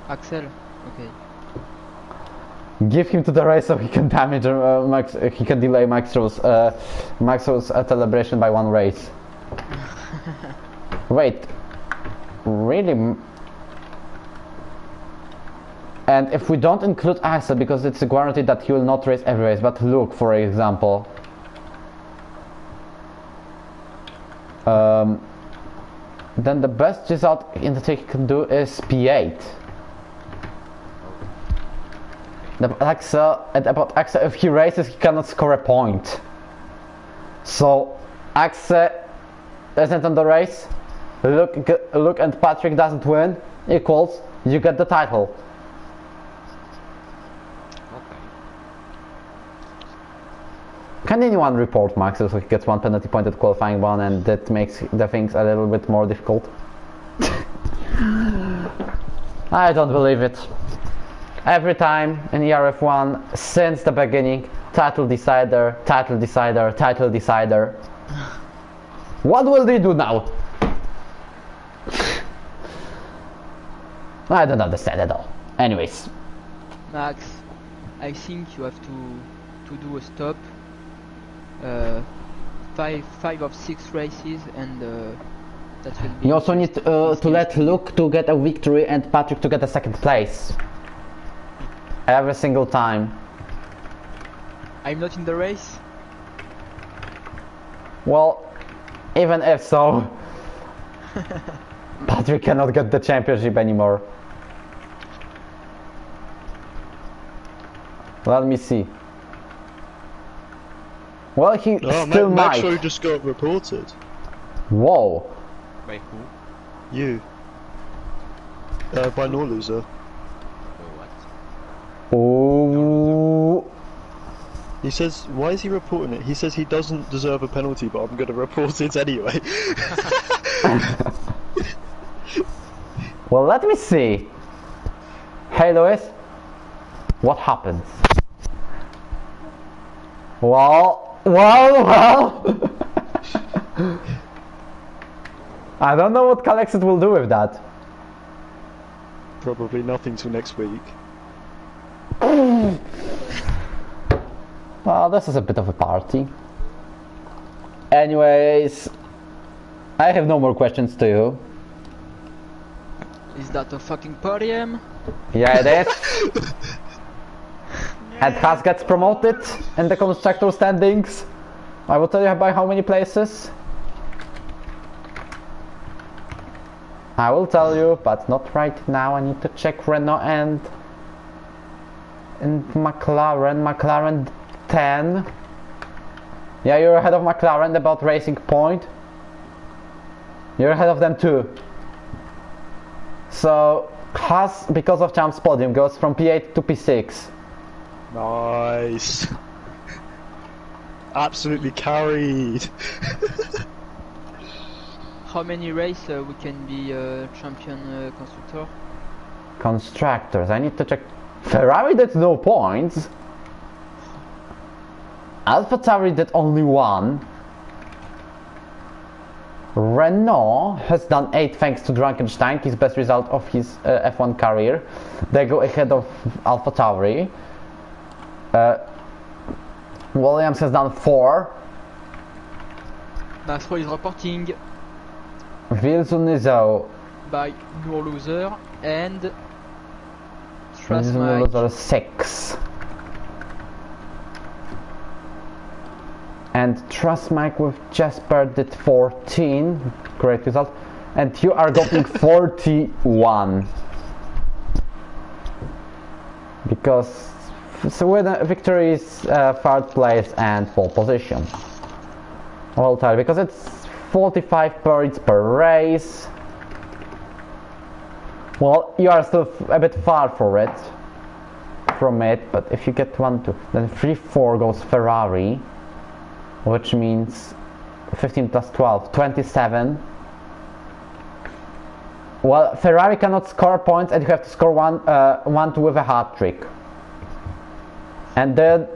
Axel. Okay. Give him to the race so he can damage Max. He can delay Maxro's celebration by 1 race. Wait, really? And if we don't include Axel, because it's guaranteed that he will not race every race, but Luke, for example, then the best result in the he can do is P8. About Axel, if he races, he cannot score a point. So Axel isn't on the race. Luke and Patrick doesn't win. Equals, you get the title. Can anyone report Max so he gets 1 penalty point at qualifying 1, and that makes the things a little bit more difficult? I don't believe it. Every time in ERF1 since the beginning, title decider, title decider, title decider. What will they do now? I don't understand at all. Anyways. Max, I think you have to do a stop. 5 of 6 races, and that will be. You also need to let Luke to get a victory and Patrick to get a 2nd place. Every single time. I'm not in the race. Well, even if so, Patrick cannot get the championship anymore. Let me see. Well, he still might. Maxwell just got reported. Whoa. By who? You. By no loser. Or what? Oh. He says, why is he reporting it? He says he doesn't deserve a penalty, but I'm going to report it anyway. Well, let me see. Hey, Lewis. What happens? Well. I don't know what Kalexit will do with that. Probably nothing till next week. Well, this is a bit of a party. Anyways, I have no more questions to you. Is that a fucking podium? Yeah, it is. And Haas gets promoted in the constructor standings. I will tell you by how many places. I will tell you, but not right now. I need to check Renault and McLaren. McLaren 10. Yeah, you're ahead of McLaren about Racing Point. You're ahead of them too. So Haas, because of Champs podium, goes from P8 to P6. Nice. Absolutely carried. How many races we can be champion constructor? Constructors, I need to check. Ferrari did no points. AlphaTauri did only 1. Renault has done 8 thanks to Drunkenstein, his best result of his F1 career. They go ahead of AlphaTauri. Williams has done 4. Maxwell is reporting Vilsunizo by no loser and Vilsunizo Strasmike 6. And Trustmike with Jasper did 14. Great result. And you are getting 41. Because Sweden victory is 3rd place and 4th position. Well, tell because it's 45 points per race. Well, you are still a bit far from it, but if you get 1, 2, then 3, 4 goes Ferrari, which means 15 plus 12, 27. Well, Ferrari cannot score points, and you have to score 1, 2 with a hat trick. And then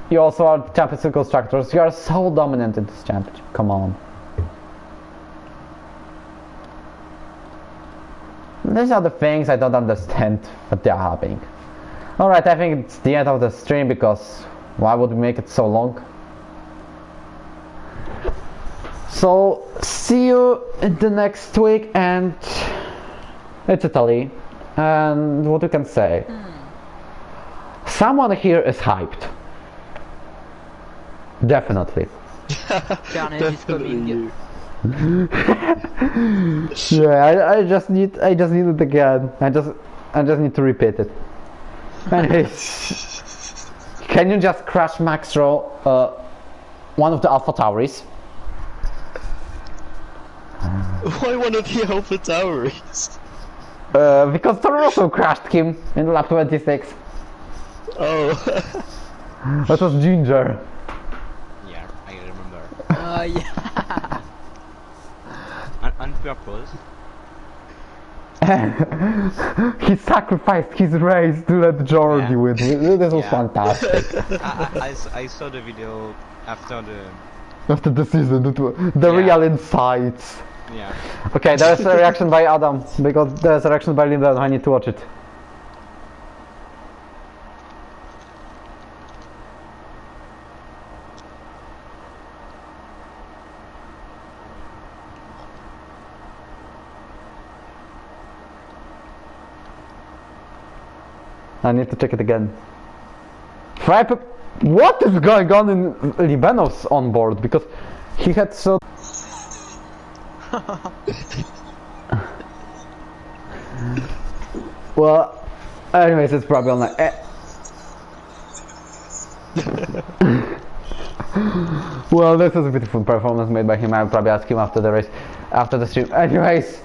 you also are championship constructors. You are so dominant in this championship. Come on. These are the things I don't understand, but they are happening. Alright, I think it's the end of the stream because why would we make it so long? So, see you in the next week, and it's Italy. And what you can say? Someone here is hyped. Definitely. Carnage is coming. you. Yeah, I just need it again. I just need to repeat it. Anyways, can you just crash Max Rowe, one of the AlphaTauris? Why one of the AlphaTauris? Because Toro Rosso crashed him in lap 26. Oh. That was Ginger. Yeah, I remember. Yeah. On purpose. He sacrificed his race to let Jordi win. This was fantastic. I saw the video after the... After the season, the real insights. Yeah. Okay, there's a reaction by Adam, because there's a reaction by Linda, and I need to watch it. I need to check it again. What is going on in Libanov's onboard? Because he had so... Well, anyways, it's probably online. Well, this was a beautiful performance made by him. I'll probably ask him after the race, after the stream. Anyways,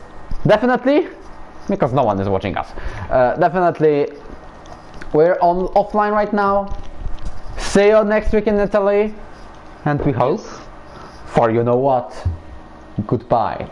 definitely, because no one is watching us. Definitely, we're on offline right now. See you next week in Italy, and we hope for you know what. Goodbye.